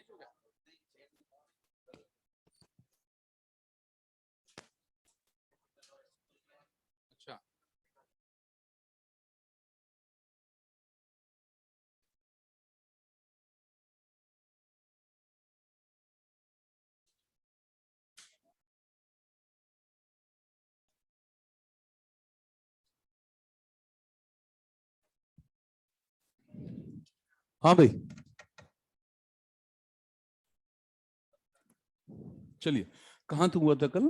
अच्छा, हाँ भाई, चलिए। कहाँ तक हुआ था कल?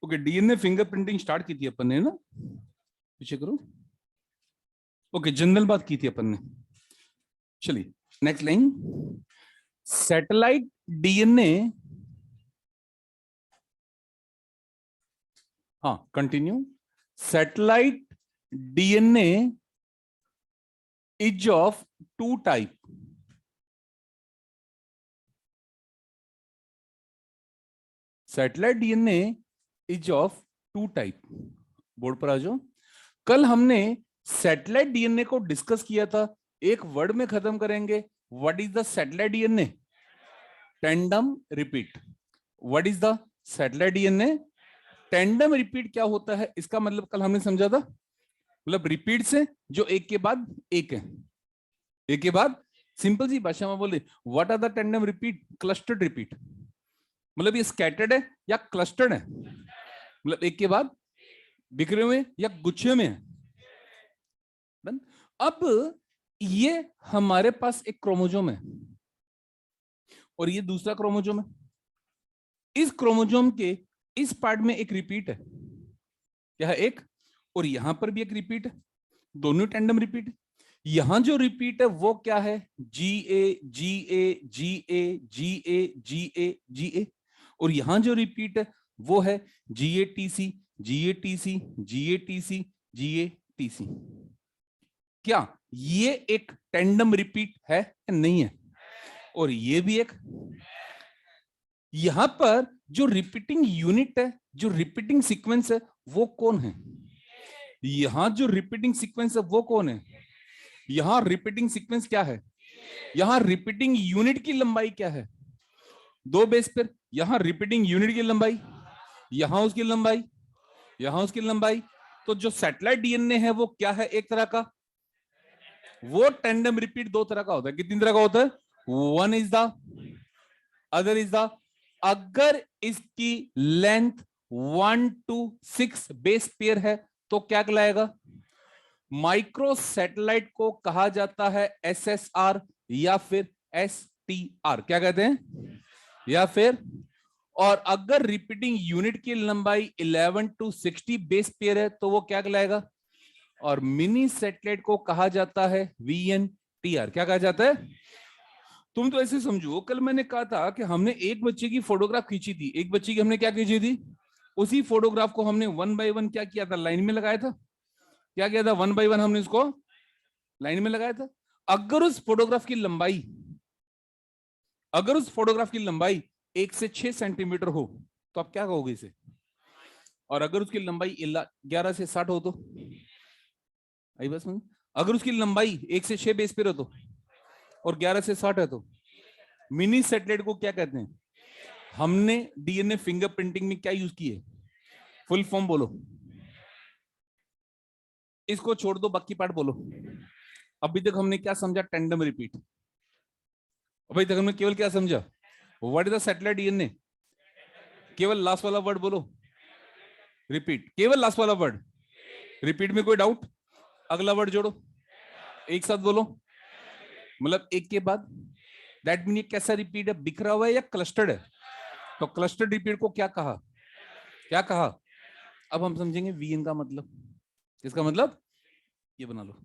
ओके, डीएनए फिंगरप्रिंटिंग स्टार्ट की थी अपन ने ना, पीछे करो। ओके, जनरल बात की थी अपन ने। चलिए, नेक्स्ट लाइन। सैटेलाइट डीएनए, हाँ continue. Satellite DNA is of two type. Satellite DNA is of two type. Board पर आ जाओ। कल हमने सैटेलाइट डीएनए को डिस्कस किया था, एक वर्ड में खत्म करेंगे। What is the satellite DNA? Tandem repeat. What is the satellite DNA? Tandem repeat क्या होता है इसका मतलब कल हमने समझा था, मतलब रिपीट से जो एक के बाद एक है, एक के बाद। सिंपल सी भाषा में बोले, what are the tandem repeat? Clustered repeat. मतलब ये स्कैटर्ड है या क्लस्टर्ड है, मतलब एक के बाद बिखरे हुए या गुच्छे में है। अब ये हमारे पास एक क्रोमोजोम है और ये दूसरा क्रोमोजोम है। इस क्रोमोजोम के इस पार्ट में एक रिपीट है, क्या है? एक। और यहां पर भी एक रिपीट है, दोनों टेंडम रिपीट है। यहां जो रिपीट है वो क्या है? जी ए जी ए जी ए जी ए जी ए जी ए। और यहां जो रिपीट है वो है G A T C G A T C G A T C G A T C. क्या ये एक टेंडम रिपीट है या नहीं है? और ये भी एक। यहां पर जो रिपीटिंग यूनिट है, जो रिपीटिंग सीक्वेंस है, वो कौन है? यहां जो रिपीटिंग सीक्वेंस है वो कौन है? यहां रिपीटिंग सीक्वेंस क्या है? यहां रिपीटिंग यूनिट की लंबाई क्या है? दो बेस पर। यहां रिपीटिंग यूनिट की लंबाई, यहां उसकी लंबाई, यहां उसकी लंबाई। तो जो सैटेलाइट डीएनए है वो क्या है? एक तरह का। वो टेंडम रिपीट दो तरह का होता है। कितनी तरह का होता है? One is the, other is the. अगर इसकी लेंथ 1 to 6 बेस पेयर है तो क्या कहलाएगा? माइक्रो सैटेलाइट को कहा जाता है एसएसआर या फिर एसटीआर। क्या कहते हैं? या फिर। और अगर रिपीटिंग यूनिट की लंबाई 11 to 60 बेस पेयर है तो वो क्या कहलाएगा? और मिनी सैटेलाइट को कहा जाता है वीएनटीआर। क्या कहा जाता है? तुम तो ऐसे समझो, कल मैंने कहा था कि हमने एक बच्चे की फोटोग्राफ खींची थी। एक बच्चे की हमने क्या खींची थी? उसी फोटोग्राफ को हमने वन बाय वन क्या किया था? लाइन में लगाया था। क्या किया था? वन बाय वन हमने इसको लाइन में लगाया था। अगर उस फोटोग्राफ की लंबाई, अगर उस फोटोग्राफ की लंबाई 1 से 6 सेंटीमीटर हो तो आप क्या कहोगे इसे? और अगर उसकी लंबाई 11 से 60 हो तो आई बस में। अगर उसकी लंबाई 1 से 6 बेस पर हो तो, और 11 से 60 है तो मिनी सैटेलाइट को क्या कहते हैं? हमने डीएनए फिंगरप्रिंटिंग में क्या यूज किए? फुल फॉर्म बोलो। इसको छोड़ दो, बाकी पार्ट बोलो। अभी तक हमने क्या समझा? Tandem repeat. अभी तक हमने केवल क्या समझा? What is the satellite DNA? केवल लास्ट वाला वर्ड बोलो, रिपीट। केवल लास्ट वाला वर्ड रिपीट में कोई डाउट? अगला वर्ड जोड़ो, एक साथ बोलो। मतलब एक के बाद। दैट मीन कैसा रिपीट है? बिखरा हुआ है या क्लस्टर्ड है? तो क्लस्टर्ड रिपीट को क्या कहा? क्या कहा? अब हम समझेंगे वीएन का मतलब। इसका मतलब ये बना लो।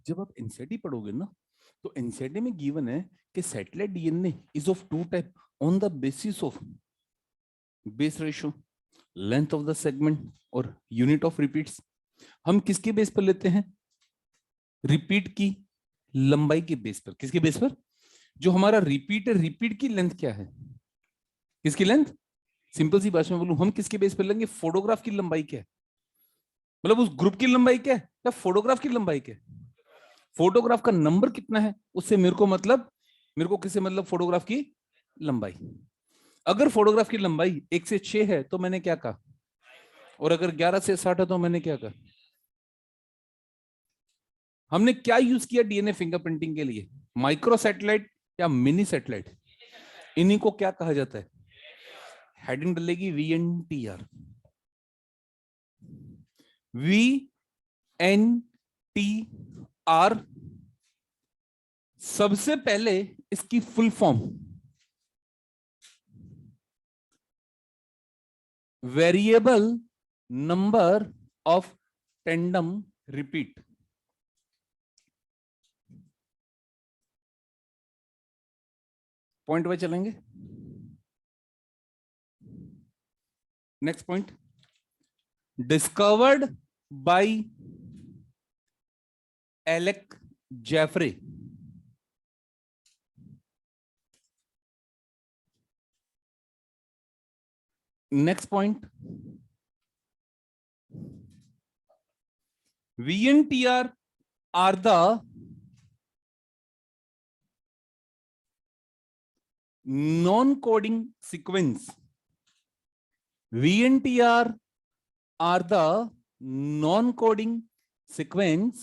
जब आप एनसीईआरटी पढ़ोगे ना तो एनसीईआरटी में गिवन है कि satellite DNA is of two type on the basis of base ratio, length of the segment और यूनिट ऑफ रिपीट्स। हम किसके बेस पर लेते हैं? रिपीट की लंबाई के बेस पर। किसके बेस पर? जो हमारा रिपीट है, रिपीट की लेंथ क्या है? किसकी लेंथ? सिंपल सी भाषा में बोलूं, हम किसके बेस पर लेंगे? फोटोग्राफ की लंबाई क्या है, मतलब उस ग्रुप की लंबाई क्या है, या फोटोग्राफ की लंबाई क्या है? फोटोग्राफ का नंबर कितना है उससे मेरे को मतलब, मेरे को किससे मतलब? फोटोग्राफ की लंबाई। अगर फोटोग्राफ की लंबाई 1 से 6 है तो मैंने क्या कहा, और अगर 11 से 60 है तो मैंने क्या कहा? हमने क्या यूज किया डीएनए फिंगरप्रिंटिंग के लिए? माइक्रो सैटेलाइट या मिनी सैटेलाइट? इन्हीं को क्या कहा जाता है? Heading डलेगी VNTR। VNTR सबसे पहले इसकी full form variable number of tandem repeat. Point wise चलेंगे। Next point, discovered by Alec Jeffreys. Next point, VNTR are the non-coding sequence. VNTR are the non-coding sequence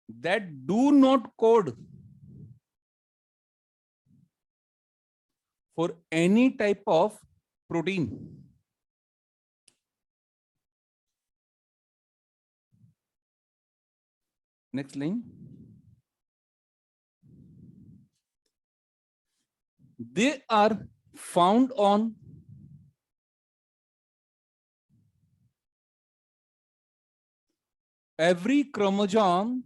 that do not code for any type of protein. Next line. They are found on every chromosome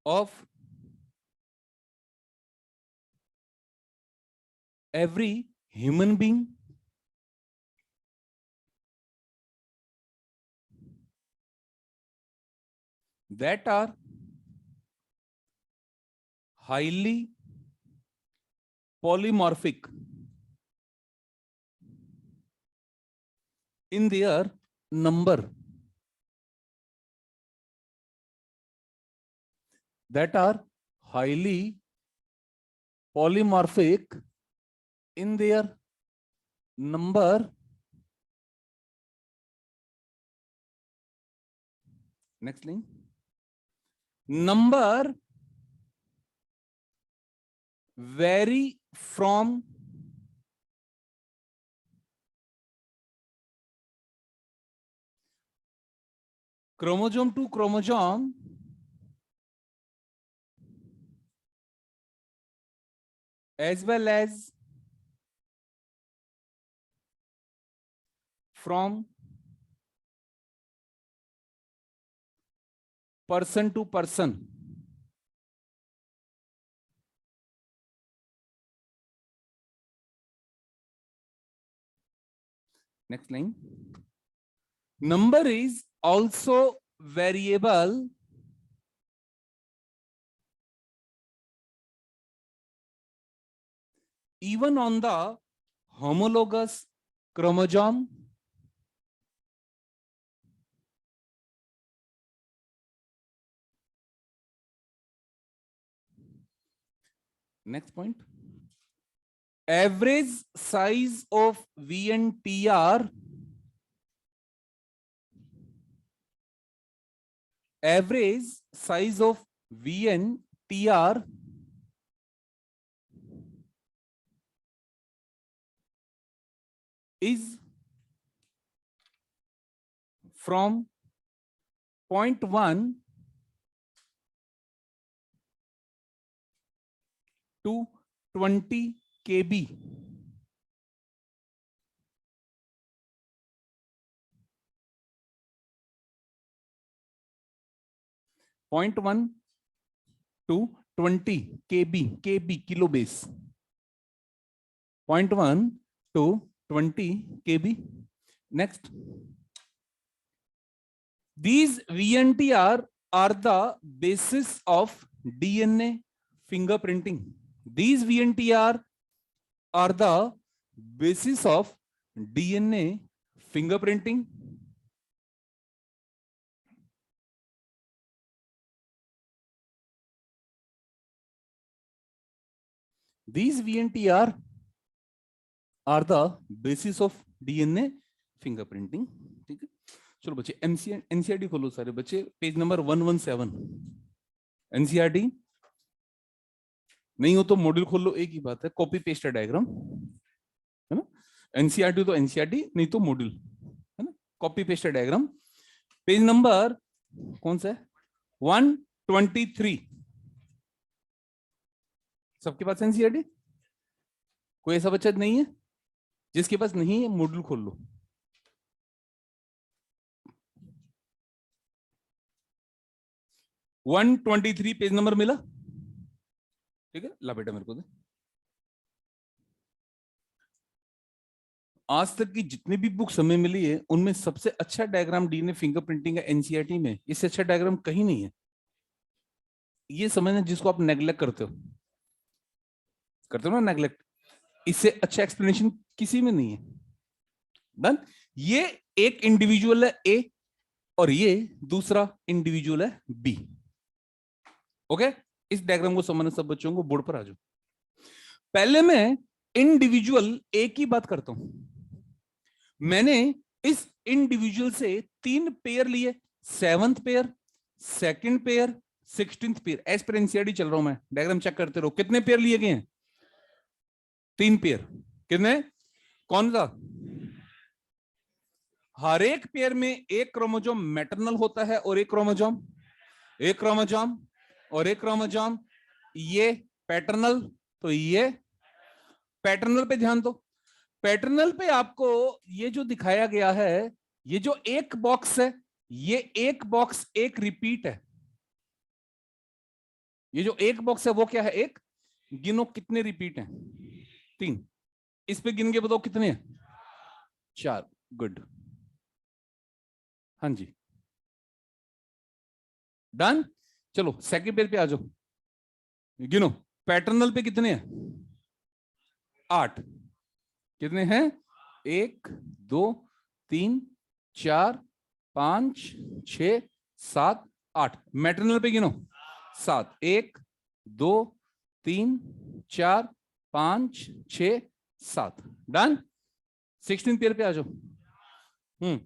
of every human being that are highly polymorphic in their number, that are highly polymorphic in their number. Next line. Number vary from chromosome to chromosome as well as from person to person. Next line. Number is also variable even on the homologous chromosome. Next point. Average size of VNTR, average size of VNTR is from 0.1 to 20 kb. 0.1 to 20 kb kilo base, 0.1 to 20 kb. Next, these VNTR are the basis of DNA fingerprinting. These VNTR are the basis of DNA fingerprinting. These VNTR are the basis of DNA fingerprinting. ठीक है, चलो बच्चे NCERT खोलो सारे बच्चे, page number 117। NCERT नहीं हो तो मॉड्यूल खोल लो, एक ही बात है, कॉपी पेस्ट डायग्राम, है ना। एनसीईआरटी तो एनसीईआरटी, नहीं तो मॉड्यूल, है ना, copy paste diagram. Page number कौन सा है? 123। सबके पास एनसीईआरटी? कोई ऐसा बच्चा नहीं है जिसके पास नहीं है? मॉड्यूल खोल लो। वन 123 पेज नंबर मिला? ठीक है, ला बेटा मेरे को दे। आज तक की जितनी भी बुक हमें मिली है उनमें सबसे अच्छा डायग्राम डीएनए फिंगरप्रिंटिंग है एनसीईआरटी में। इससे अच्छा डायग्राम कहीं नहीं है। ये समझना जिसको आप नेग्लेक्ट करते हो ना नेग्लेक्ट, इससे अच्छा एक्सप्लेनेशन किसी में नहीं है। डन। ये एक इंडिविजुअल है ए और ये दूसरा इंडिविजुअल है बी। ओके, इस डायग्राम को समझना सब बच्चों को। बोर्ड पर आ जाओ। पहले मैं इंडिविजुअल ए की बात करता हूं। मैंने इस इंडिविजुअल से 3 पेयर लिए, 7th pair, 2nd pair, 16th pair. As पर एनसीईआरटी चल रहा हूं मैं, डायग्राम चेक करते रहो। कितने पेयर लिए गए हैं? 3 पेयर। कितने? कौन सा? हर एक पेयर में एक क्रोमोसोम मैटरनल होता है और एक क्रोमोसोम और एक क्रोमोसोम ये पैटर्नल। तो ये पैटर्नल पे ध्यान दो। पैटर्नल पे आपको ये जो दिखाया गया है, ये जो एक बॉक्स है, ये एक बॉक्स एक रिपीट है। ये जो एक बॉक्स है वो क्या है? एक। गिनो कितने रिपीट हैं? 3। इस पे गिन के बताओ कितने हैं? 4। गुड, हाँ जी, डन। चलो सेकंड पेयर पे आ जाओ, गिनो पैटर्नल पे कितने हैं? 8। कितने हैं? 1 2 3 4 5 6 7 8। मैटरनल पे गिनो 7। 1 2 3 4 5 6 7। डन। 16 पेयर पे आ जाओ।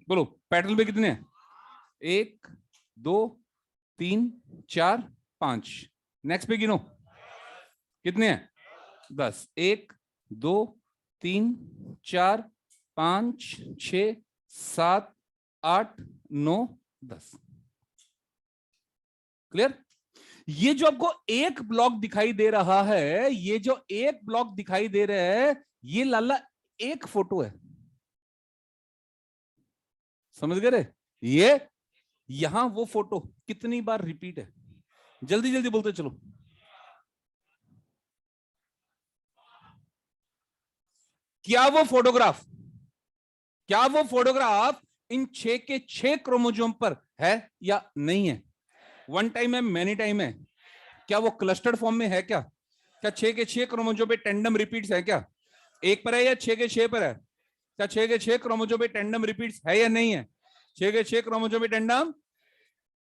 बोलो पैटर्नल पे कितने हैं? 1 2 3 4 5। नेक्स्ट पे गिनो कितने हैं? 10। 1 2 3 4 5 6 7 8 9 10। क्लियर? ये जो आपको एक ब्लॉक दिखाई दे रहा है, ये जो एक ब्लॉक दिखाई दे रहा है, ये लाला एक फोटो है। समझ गए? ये यहां वो फोटो कितनी बार रिपीट है? जल्दी जल्दी बोलते चलो। क्या वो फोटोग्राफ इन 6 के 6 क्रोमोसोम पर है या नहीं है? वन टाइम है, मैनी टाइम है? क्या वो क्लस्टर्ड फॉर्म में है? क्या 6 के 6 क्रोमोसोम पे टेंडम रिपीट्स है? क्या एक पर है या 6 के 6 पर है? क्या 6 के 6 क्रोमोसोम पे टेंडम रिपीट्स है या नहीं है? 6 के 6 क्रोमोसोम पे टेंडम।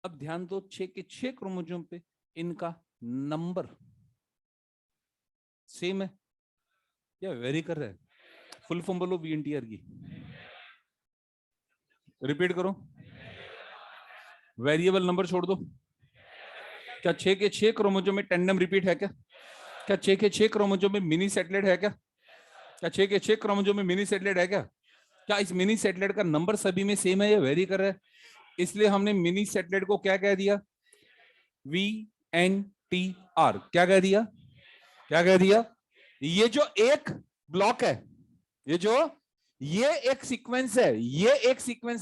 अब ध्यान दो, 6 के 6 क्रोमोसोम पे इनका नंबर सेम है या वेरी कर रहा है? फुल फॉर्म बोलो वीएनटीआर की, रिपीट करो। वेरिएबल नंबर छोड़ दो। क्या 6 के 6 क्रोमोसोम में टेंडम रिपीट है? क्या 6 के 6 क्रोमोसोम में मिनी सेटेलाइट है? क्या 6 के 6 क्रोमोसोम में मिनी सेटेलाइट है? क्या इस मिनी सेटेलाइट का नंबर सभी में सेम है या वेरी कर रहा है? इसलिए हमने मिनी सेटेलाइट को क्या कह दिया? VNTR। क्या कह दिया? ये जो एक ब्लॉक है, ये एक सीक्वेंस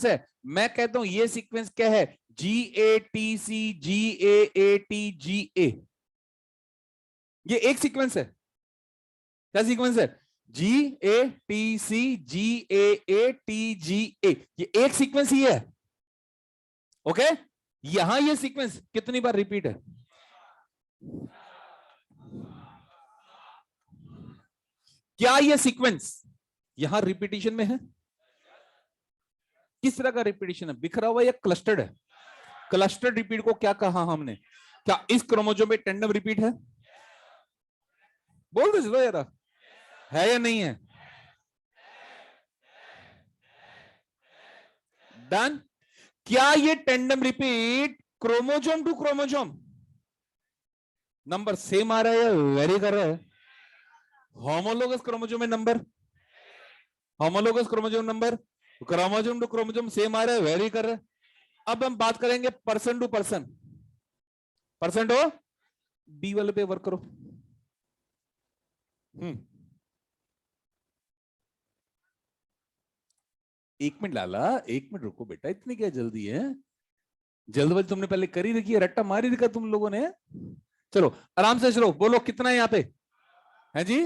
है, मैं कहता हूं ये सीक्वेंस क्या है? GATC GAAT GA, ये एक सीक्वेंस है। क्या सीक्वेंस है? GATC GAATGA, ये एक सीक्वेंस ही है। ओके, यहां ये सीक्वेंस कितनी बार रिपीट है? क्या ये सीक्वेंस यहां रिपीटिशन में है? किस तरह का रिपीटिशन है? बिखरा हुआ या क्लस्टर्ड है? क्लस्टर्ड रिपीट को क्या कहा हमने? क्या इस क्रोमोसोम में टेंडम रिपीट है? बोल दो चलो यार, है या नहीं है? डन। क्या ये tandem repeat chromosome to chromosome number same आ रहा है या वेरी कर रहा है? होमोलोगस क्रोमोसोम में number, homologous chromosome number chromosome to chromosome same आ रहा है, वेरी कर रहा है। अब हम बात करेंगे person to person. Person to, B वाले पे वर्क करो। एक मिनट लाला, एक मिनट रुको बेटा, इतनी क्या जल्दी है? जल्दबाजी तुमने पहले करी रखी है, रट्टा मारी रखा तुम लोगों ने। चलो आराम से चलो, बोलो कितना है यहाँ पे? है जी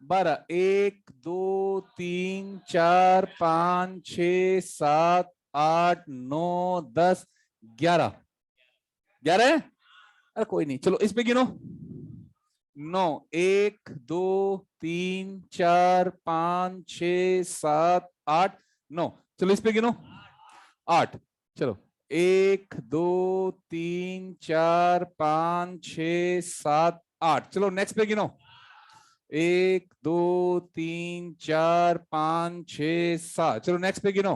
12, 1 2 3 4 5 6 7 8 9 10 11, 11 है? अरे कोई नहीं, चलो इस पे गिनो। 9, 1 2 3 4 5 6 7 8 9, चलो इस पे गिनो। 8, चलो 1 2 3 4 5 6 7 8, चलो नेक्स्ट पे गिनो। 1 2 3 4 5 6 7, चलो नेक्स्ट पे गिनो।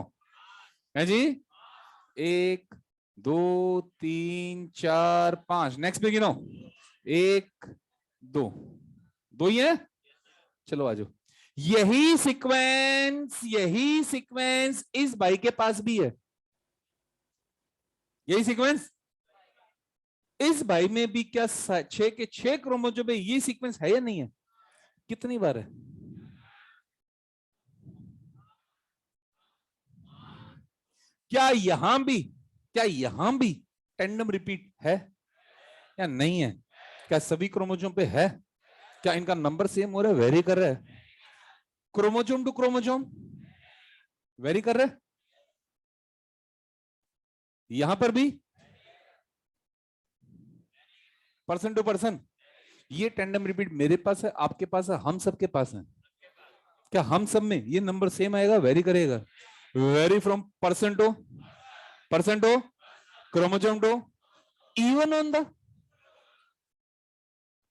है जी 1 2 3 4 5, नेक्स्ट पे गिनो। 1 2, 2 ही है। चलो आ जाओ। यही सीक्वेंस इस भाई के पास भी है। यही सीक्वेंस इस भाई में भी क्या 6 के 6 क्रोमोसोम में ये सीक्वेंस है या नहीं है? कितनी बार है? क्या यहां भी टेंडम रिपीट है या नहीं है? क्या सभी क्रोमोसोम पे है? क्या इनका नंबर सेम हो रहा है, वेरी कर रहा है? क्रोमोसोम टू क्रोमोसोम वेरी कर रहा है? यहां पर भी पर्सन टू पर्सन ये टेंडम रिपीट मेरे पास है, आपके पास है, हम सबके पास है। क्या हम सब में ये नंबर सेम आएगा, वेरी करेगा? Vary from person to chromosome to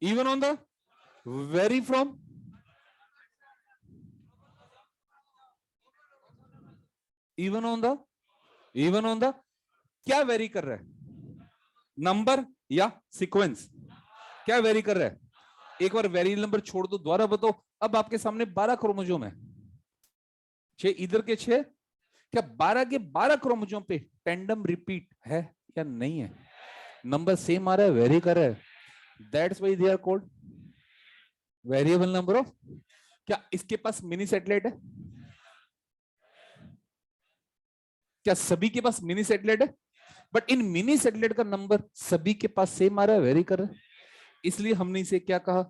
even on the vary from even on the क्या वेरी कर रहा है? नंबर या सीक्वेंस? क्या वेरी कर रहा है? एक बार वेरिएबल नंबर छोड़ दो, दोबारा बताओ। अब आपके सामने 12 क्रोमोसोम है, 6 इधर के 6, क्या 12 के 12 क्रोमोसोम पे टेंडम रिपीट है या नहीं है? नंबर सेम आ रहा है, वेरी कर रहा है? That's why they are called variable number of. क्या इसके पास मिनी सैटेलाइट है? क्या सभी के पास मिनी सैटेलाइट है? बट इन मिनी सैटेलाइट का नंबर सभी के पास सेम आ रहा है, वेरी कर रहा है, इसलिए हमने इसे क्या कहा?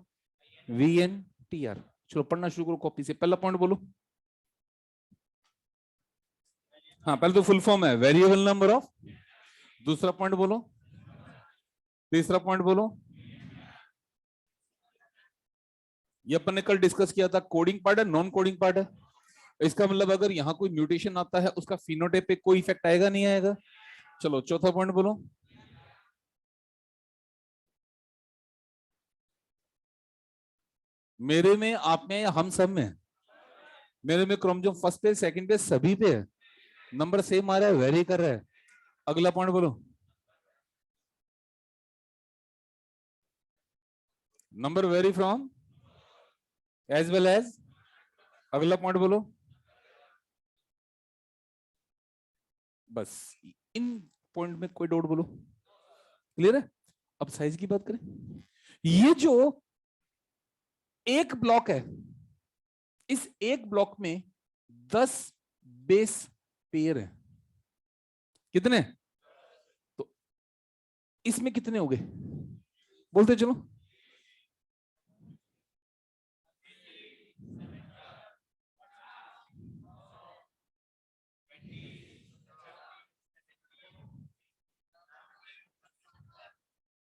VNTR। चलो पढ़ना शुरू करो कॉपी से। पहला पॉइंट बोलो। हाँ पहले तो फुल फॉर्म है वेरिएबल नंबर ऑफ। दूसरा पॉइंट बोलो, तीसरा पॉइंट बोलो। ये अपन ने कल डिस्कस किया था, कोडिंग पार्ट है, नॉन कोडिंग पार्ट है। इसका मतलब अगर यहाँ कोई म्यूटेशन आता है उसका फिनोटाइप पे कोई इफेक्ट आएगा नहीं आएगा? चलो चौथा पॉइंट बोलो। मेरे में, आप में, या हम सब में? मेरे में क्रोमोसोम फर्स्ट पे सेकंड पे सभी पे है, नंबर सेम आ रहा है, वेरी कर रहा है। अगला पॉइंट बोलो। Number vary from as well as. अगला पॉइंट बोलो। बस इन पॉइंट में कोई डाउट बोलो, क्लियर है? अब साइज की बात करें। ये जो एक ब्लॉक है, इस एक ब्लॉक में 10 बेस पेयर है। कितने? इसमें कितने हो गए बोलते चलो।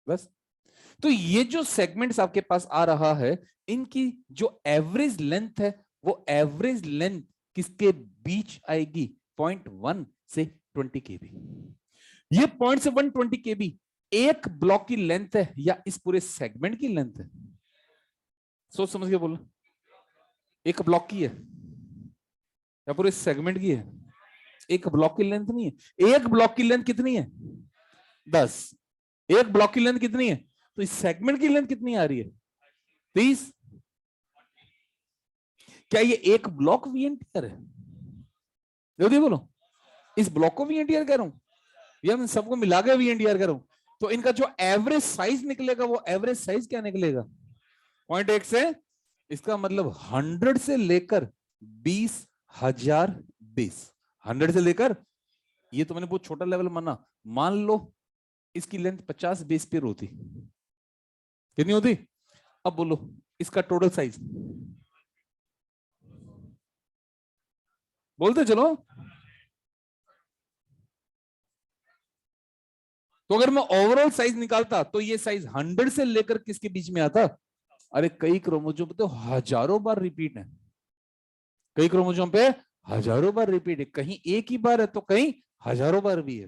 बस। तो ये जो सेगमेंट्स आपके पास आ रहा है, इनकी जो एवरेज लेंथ है, वो एवरेज लेंथ किसके बीच आएगी? 0.1 से 20 केबी। ये 0 से 120 केबी एक ब्लॉक की लेंथ है या इस पूरे सेगमेंट की लेंथ है? सोच समझ के बोलो। एक ब्लॉक की है या पूरे सेगमेंट की है? एक ब्लॉक की लेंथ नहीं है। एक ब्लॉक की लेंथ कितनी है? 10। एक ब्लॉक की लेंथ कितनी है? तो इस सेगमेंट की लेंथ कितनी आ रही है? 30। क्या ये एक ब्लॉक वीएनटीआर है? जल्दी बोलो। इस ब्लॉक को वीएनटीआर कह रहा हूं या मैं सबको मिला के वीएनटीआर कह रहा हूं? तो इनका जो एवरेज साइज निकलेगा, वो एवरेज साइज क्या निकलेगा? 0.1 से, इसका मतलब 100 से लेकर 20,000 बेस। 100 से लेकर, ये तो मैंने बहुत छोटा लेवल माना। मान लो इसकी लेंथ 50 बेस पेयर होती, कितनी होती? अब बोलो इसका टोटल साइज बोलते चलो। तो अगर मैं ओवरऑल साइज निकालता तो ये साइज 100 से लेकर किसके बीच में आता? अरे कई क्रोमोसोम पे तो हजारों बार रिपीट है। कई क्रोमोसोम पे हजारों बार रिपीट है। कहीं एक ही बार है तो कहीं हजारों बार भी है,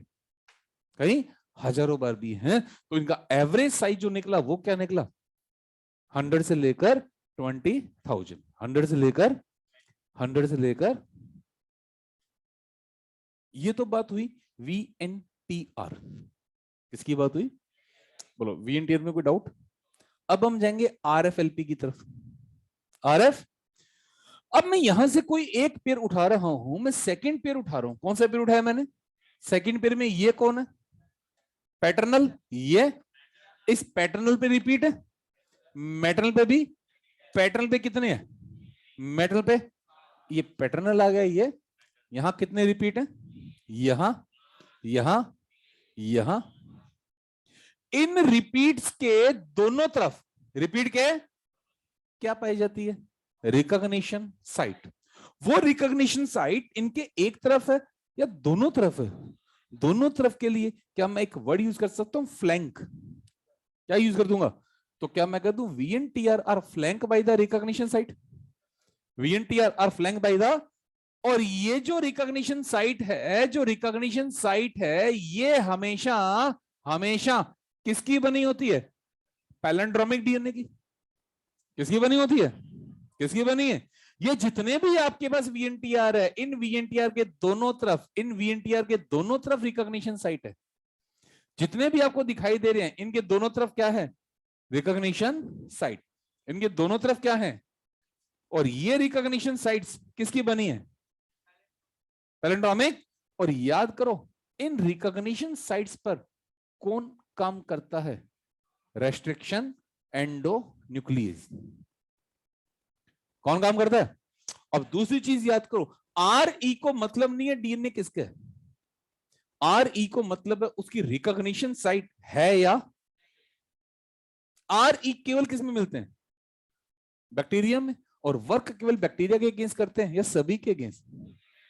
कहीं हजारों बार भी है। तो इनका एवरेज साइज जो निकला वो क्या निकला? 100 से लेकर 20,000। 100 से लेकर 100 से लेकर, ये तो बात हुई वीएनटीआर। किसकी बात हुई? बोलो वीएनटीआर में कोई डाउट? अब हम जाएंगे आरएफएलपी की तरफ। आरएफ, अब मैं यहां से कोई एक पेयर उठा रहा हूं, मैं सेकंड पेयर उठा रहा हूं। कौन सा पेयर उठाया मैंने? सेकंड पेयर में ये कौन है? पैटर्नल। ये इस पैटर्नल पे रिपीट है, मैटरनल पे भी। पैटर्नल पे कितने हैं? मैटरनल पे ये पैटर्नल आ गया। ये यहां कितने रिपीट है? यहां, यहां, यहां। इन रिपीट्स के दोनों तरफ रिपीट के क्या पाई जाती है? Recognition site. वो रिकॉग्निशन साइट इनके एक तरफ है या दोनों तरफ है? दोनों तरफ के लिए क्या मैं एक वर्ड यूज कर सकता हूं? फ्लैंक। क्या यूज कर दूंगा? तो क्या मैं कह दूं VNTR are flank by the recognition site? VNTR are flank by the, और ये जो रिकॉग्निशन साइट है, जो रिकॉग्निशन साइट है, ये हमेशा हमेशा किसकी बनी होती है? पैलेंड्रोमिक डीएनए की। किसकी बनी होती है? किसकी बनी है? ये जितने भी आपके पास वीएनटीआर है, इन वीएनटीआर के दोनों तरफ, इन वीएनटीआर के दोनों तरफ रिकॉग्निशन साइट है। जितने भी आपको दिखाई दे रहे हैं, इनके दोनों तरफ क्या है? Recognition site. इनके दोनों तरफ क्या है? और ये रिकॉग्निशन साइट्स किसकी बनी है? पैलेंड्रोमिक। और याद करो, इन रिकॉग्निशन साइट्स पर कौन काम करता है? Restriction endo nucleus. कौन काम करता है? अब दूसरी चीज याद करो, आर ई को मतलब नहीं है डीएनए किसका है। आर ई को मतलब है उसकी रिकॉग्निशन साइट है या। आर ई केवल किस में मिलते हैं? बैक्टीरिया में। और वर्क केवल बैक्टीरिया के अगेंस्ट करते हैं या सभी के अगेंस्ट?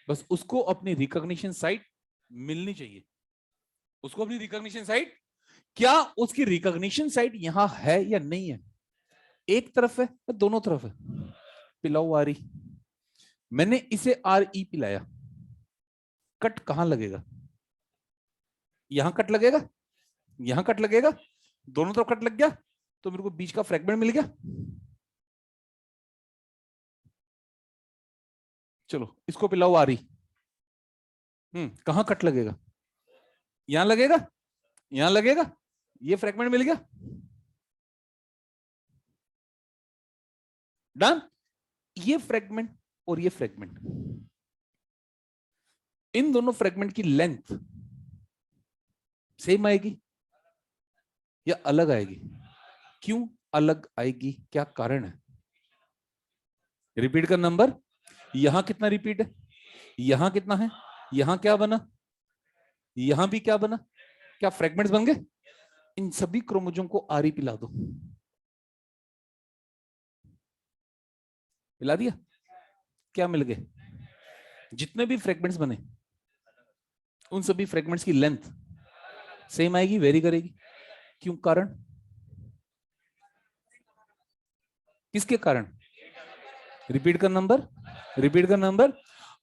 बस उसको अपनी रिकॉग्निशन साइट मिलनी चाहिए। उसको अपनी रिकॉग्निशन साइट, क्या उसकी रिकॉग्निशन साइट यहां है या नहीं है? एक तरफ है या दोनों तरफ है? पिलाओ आर ई। मैंने इसे आर ई पिलाया, कट कहां लगेगा? यहां कट लगेगा, यहां कट लगेगा, दोनों तरफ कट लग गया, तो मेरे को बीच का फ्रेगमेंट मिल गया। चलो इसको पिलाओ आरी। कहां कट लगेगा? यहां लगेगा, यहां लगेगा, ये फ्रेगमेंट मिल गया। डन। ये फ्रेगमेंट और ये फ्रेगमेंट, इन दोनों फ्रेगमेंट की लेंथ सेम आएगी या अलग आएगी? क्यों अलग आएगी? क्या कारण है? रिपीट का नंबर, यहां कितना रिपीट है, यहां कितना है, यहां क्या बना, यहां भी क्या बना? क्या फ्रेगमेंट्स बन गए? इन सभी क्रोमोसोम को आरी पिला दो, पिला दिया, क्या मिल गए? जितने भी फ्रेगमेंट्स बने उन सभी फ्रेगमेंट्स की लेंथ सेम आएगी, वेरी करेगी। क्यों? कारण किसके कारण? रिपीट का नंबर, रिपीट का नंबर।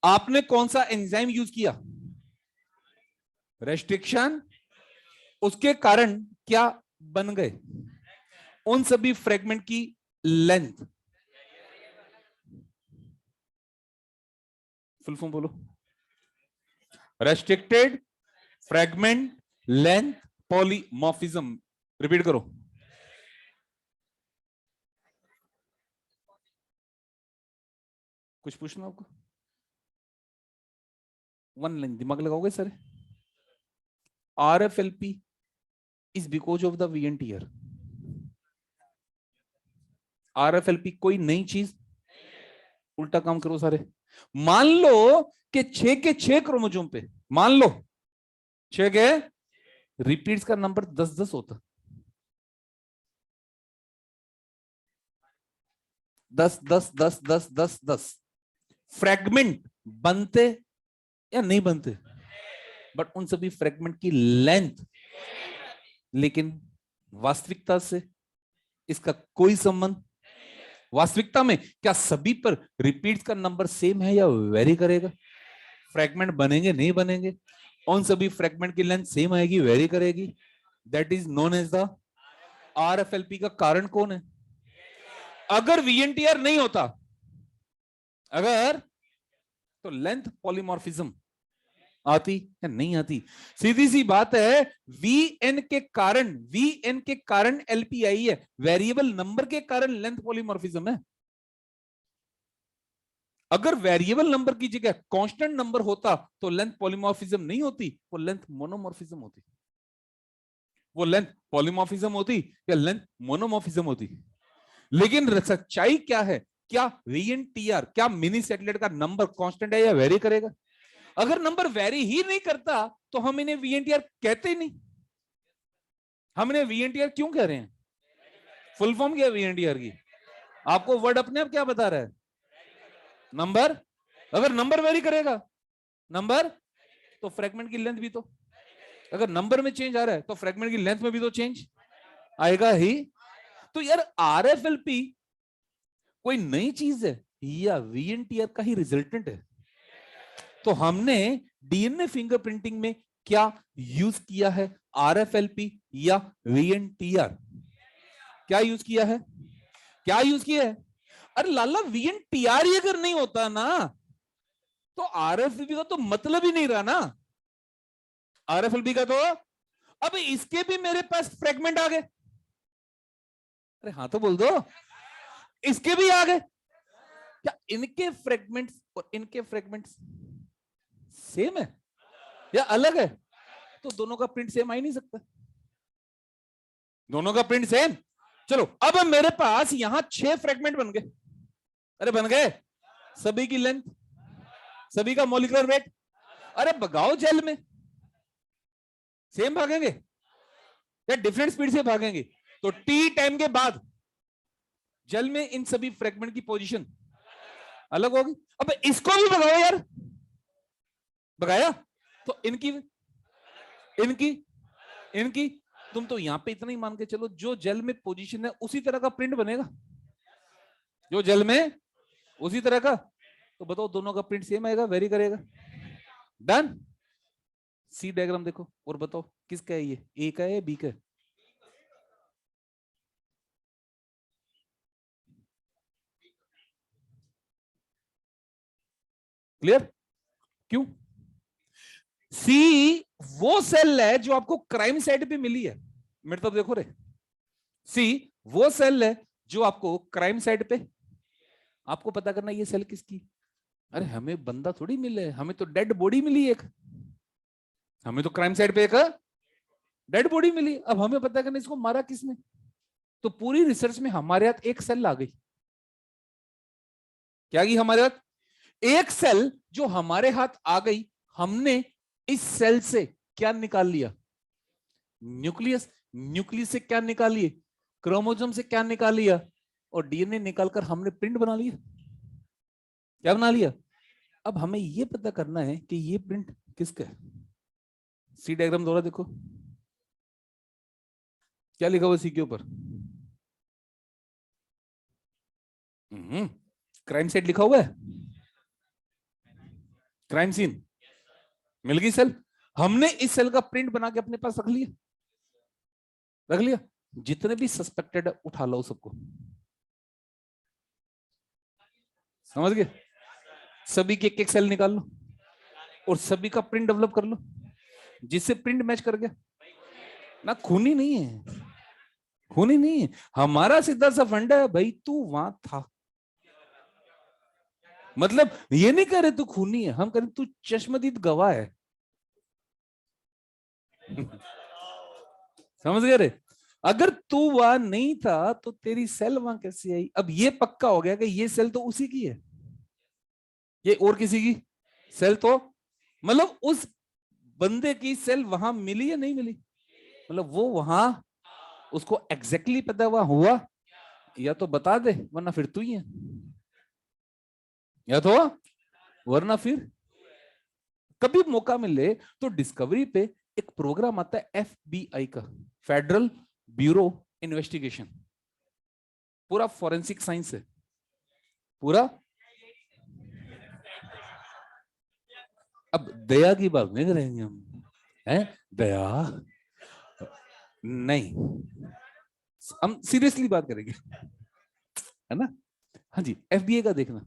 आपने कौन सा एंजाइम यूज किया? रेस्ट्रिक्शन। उसके कारण क्या बन गए? उन सभी फ्रेगमेंट की लेंथ। फुल फॉर्म बोलो। Restricted fragment length polymorphism. Repeat करो। कुछ पूछना आपको? वन लाइन दिमाग लगाओगे sir? RFLP is because of the VNTR. RFLP कोई नई चीज? उल्टा काम करो सारे। मान लो कि 6 के 6 क्रोमोसोम पे, मान लो 6 के रिपीट्स का नंबर 10-10 होता, 10-10-10-10-10-10 फ्रेगमेंट बनते या नहीं बनते? बट उन सभी फ्रेगमेंट की लेंथ, लेकिन वास्तविकता से इसका कोई संबंध। वास्तविकता में क्या सभी पर रिपीट्स का नंबर सेम है या वेरी करेगा? फ्रेगमेंट बनेंगे नहीं बनेंगे, उन सभी फ्रेगमेंट की लेंथ सेम आएगी, वेरी करेगी। That is known as the RFLP। का कारण कौन है? अगर VNTR नहीं होता, अगर, तो लेंथ पॉलीमॉर्फिज्म आती या नहीं आती? सीधी सी बात है, VN के कारण LP आई है, वेरिएबल नंबर के कारण लेंथ पॉलीमॉर्फिज्म है। अगर वेरिएबल नंबर की जगह कांस्टेंट नंबर होता तो लेंथ पॉलीमॉर्फिज्म नहीं होती, वो लेंथ मोनोमॉर्फिज्म होती। वो लेंथ पॉलीमॉर्फिज्म होती या लेंथ मोनोमॉर्फिज्म होती। लेकिन सच्चाई क्या है? क्या VNTR, क्या मिनी सैटेलाइट का नंबर कांस्टेंट है या वेरी करेगा? अगर नंबर वेरी ही नहीं करता तो हम इन्हें VNTR कहते ही नहीं। हम इन्हें VNTR क्यों कह रहे हैं? फुल फॉर्म क्या है VNTR की? आपको वर्ड अपने आप क्या बता रहा है? नंबर। अगर नंबर वेरी करेगा, नंबर, तो फ्रेगमेंट की लेंथ भी तो, अगर नंबर में चेंज आ रहा है तो फ्रेगमेंट की लेंथ में भी तो चेंज आएगा ही। तो यार RFLP कोई नई चीज है या VNTR का ही रिजल्टेंट है? तो हमने DNA फिंगरप्रिंटिंग में क्या यूज किया है? RFLP या VNTR? क्या यूज किया है? क्या यूज किया है? अरे लाला, VNTR ही अगर नहीं होता ना तो RFLP का तो मतलब ही नहीं रहा ना। RFLP का तो, अब इसके भी मेरे पास फ्रेगमेंट आ गए। अरे हाँ तो बोल दो, इसके भी आ गए। क्या इनके फ्रेगमेंट्स और इनके फ्रेगमेंट्स सेम है या अलग है? तो दोनों का प्रिंट सेम आ ही नहीं सकता। दोनों का प्रिंट सेम। चलो अब मेरे पास यहां 6 फ्रेगमेंट बन गए। अरे बन गए। सभी की लेंथ, सभी का मॉलिक्यूलर वेट, अरे भगाओ जेल में, सेम भागेंगे या डिफरेंट स्पीड से भागेंगे? तो T टाइम के बाद जेल में इन सभी फ्रेगमेंट की पोजीशन अलग होगी। अब इसको भी भगाओ यार, भगाया तो इनकी इनकी इनकी, तुम तो यहां पे इतना ही मान के चलो, जो जेल में पोजीशन है उसी तरह का प्रिंट बनेगा, जो जेल में उसी तरह का। तो बताओ दोनों का प्रिंट सेम आएगा, वेरी करेगा? डन। सी डायग्राम देखो और बताओ किसका है ये, ए का है बी का है? क्लियर? क्यों? सी वो सेल है जो आपको क्राइम साइट पे मिली है। मेरे तरफ देखो रे, सी वो सेल है जो आपको क्राइम साइट पे, आपको पता करना ये सेल किसकी। अरे हमें बंदा थोड़ी मिले, हमें तो डेड बॉडी मिली एक, हमें तो क्राइम साइट पे एक डेड बॉडी मिली। अब हमें पता करना इसको मारा किसने। तो पूरी रिसर्च में हमारे हाथ एक सेल आ गई। क्या गई हमारे हाथ? एक सेल जो हमारे हाथ आ गई। हमने इस सेल से क्या निकाल लिया? न्यूक्लियस। न्यूक्लियस से क्या निकालिए, क्रोमोसोम से क्या निकाल लिया, और डीएनए निकालकर हमने प्रिंट बना लिया। क्या बना लिया? अब हमें ये पता करना है कि ये प्रिंट किसका है। सी डायग्राम दोबारा देखो, क्या लिखा हुआ सी के ऊपर? क्राइम साइट लिखा हुआ है, क्राइम सीन। मिल गई सेल, हमने इस सेल का प्रिंट बना के अपने पास रख लिया, रख लिया। जितने भी सस्पेक्टेड है उठा लो सबको, समझ गए? सभी के एक एक सेल निकाल लो और सभी का प्रिंट डेवलप कर लो, जिससे प्रिंट मैच कर गया ना। खूनी नहीं है, खूनी नहीं है, हमारा सीधा सा फंडा है भाई, तू वहां था। मतलब ये नहीं कह रहे तू खूनी है, हम कह रहे तू चश्मदीद गवाह है। समझ गए रे? अगर तू वहां नहीं था तो तेरी सेल वहां कैसे आई? अब ये पक्का हो गया कि ये सेल तो उसी की है, ये और किसी की सेल तो, मतलब उस बंदे की सेल वहां मिली या नहीं मिली? मतलब वो वहां, उसको एग्जैक्टली पता वहां हुआ, या तो बता दे वरना फिर तू ही है, या तो वरना फिर। कभी मौका मिले तो डिस्कवरी पे एक प्रोग्राम आता है एफबीआई का, फेडरल ब्यूरो इन्वेस्टिगेशन, पूरा फॉरेंसिक साइंस है पूरा। अब दया की बात नहीं करेंगे हम, हैं? दया नहीं, हम सीरियसली बात करेंगे, है ना? हाँ जी, एफबीआई का देखना,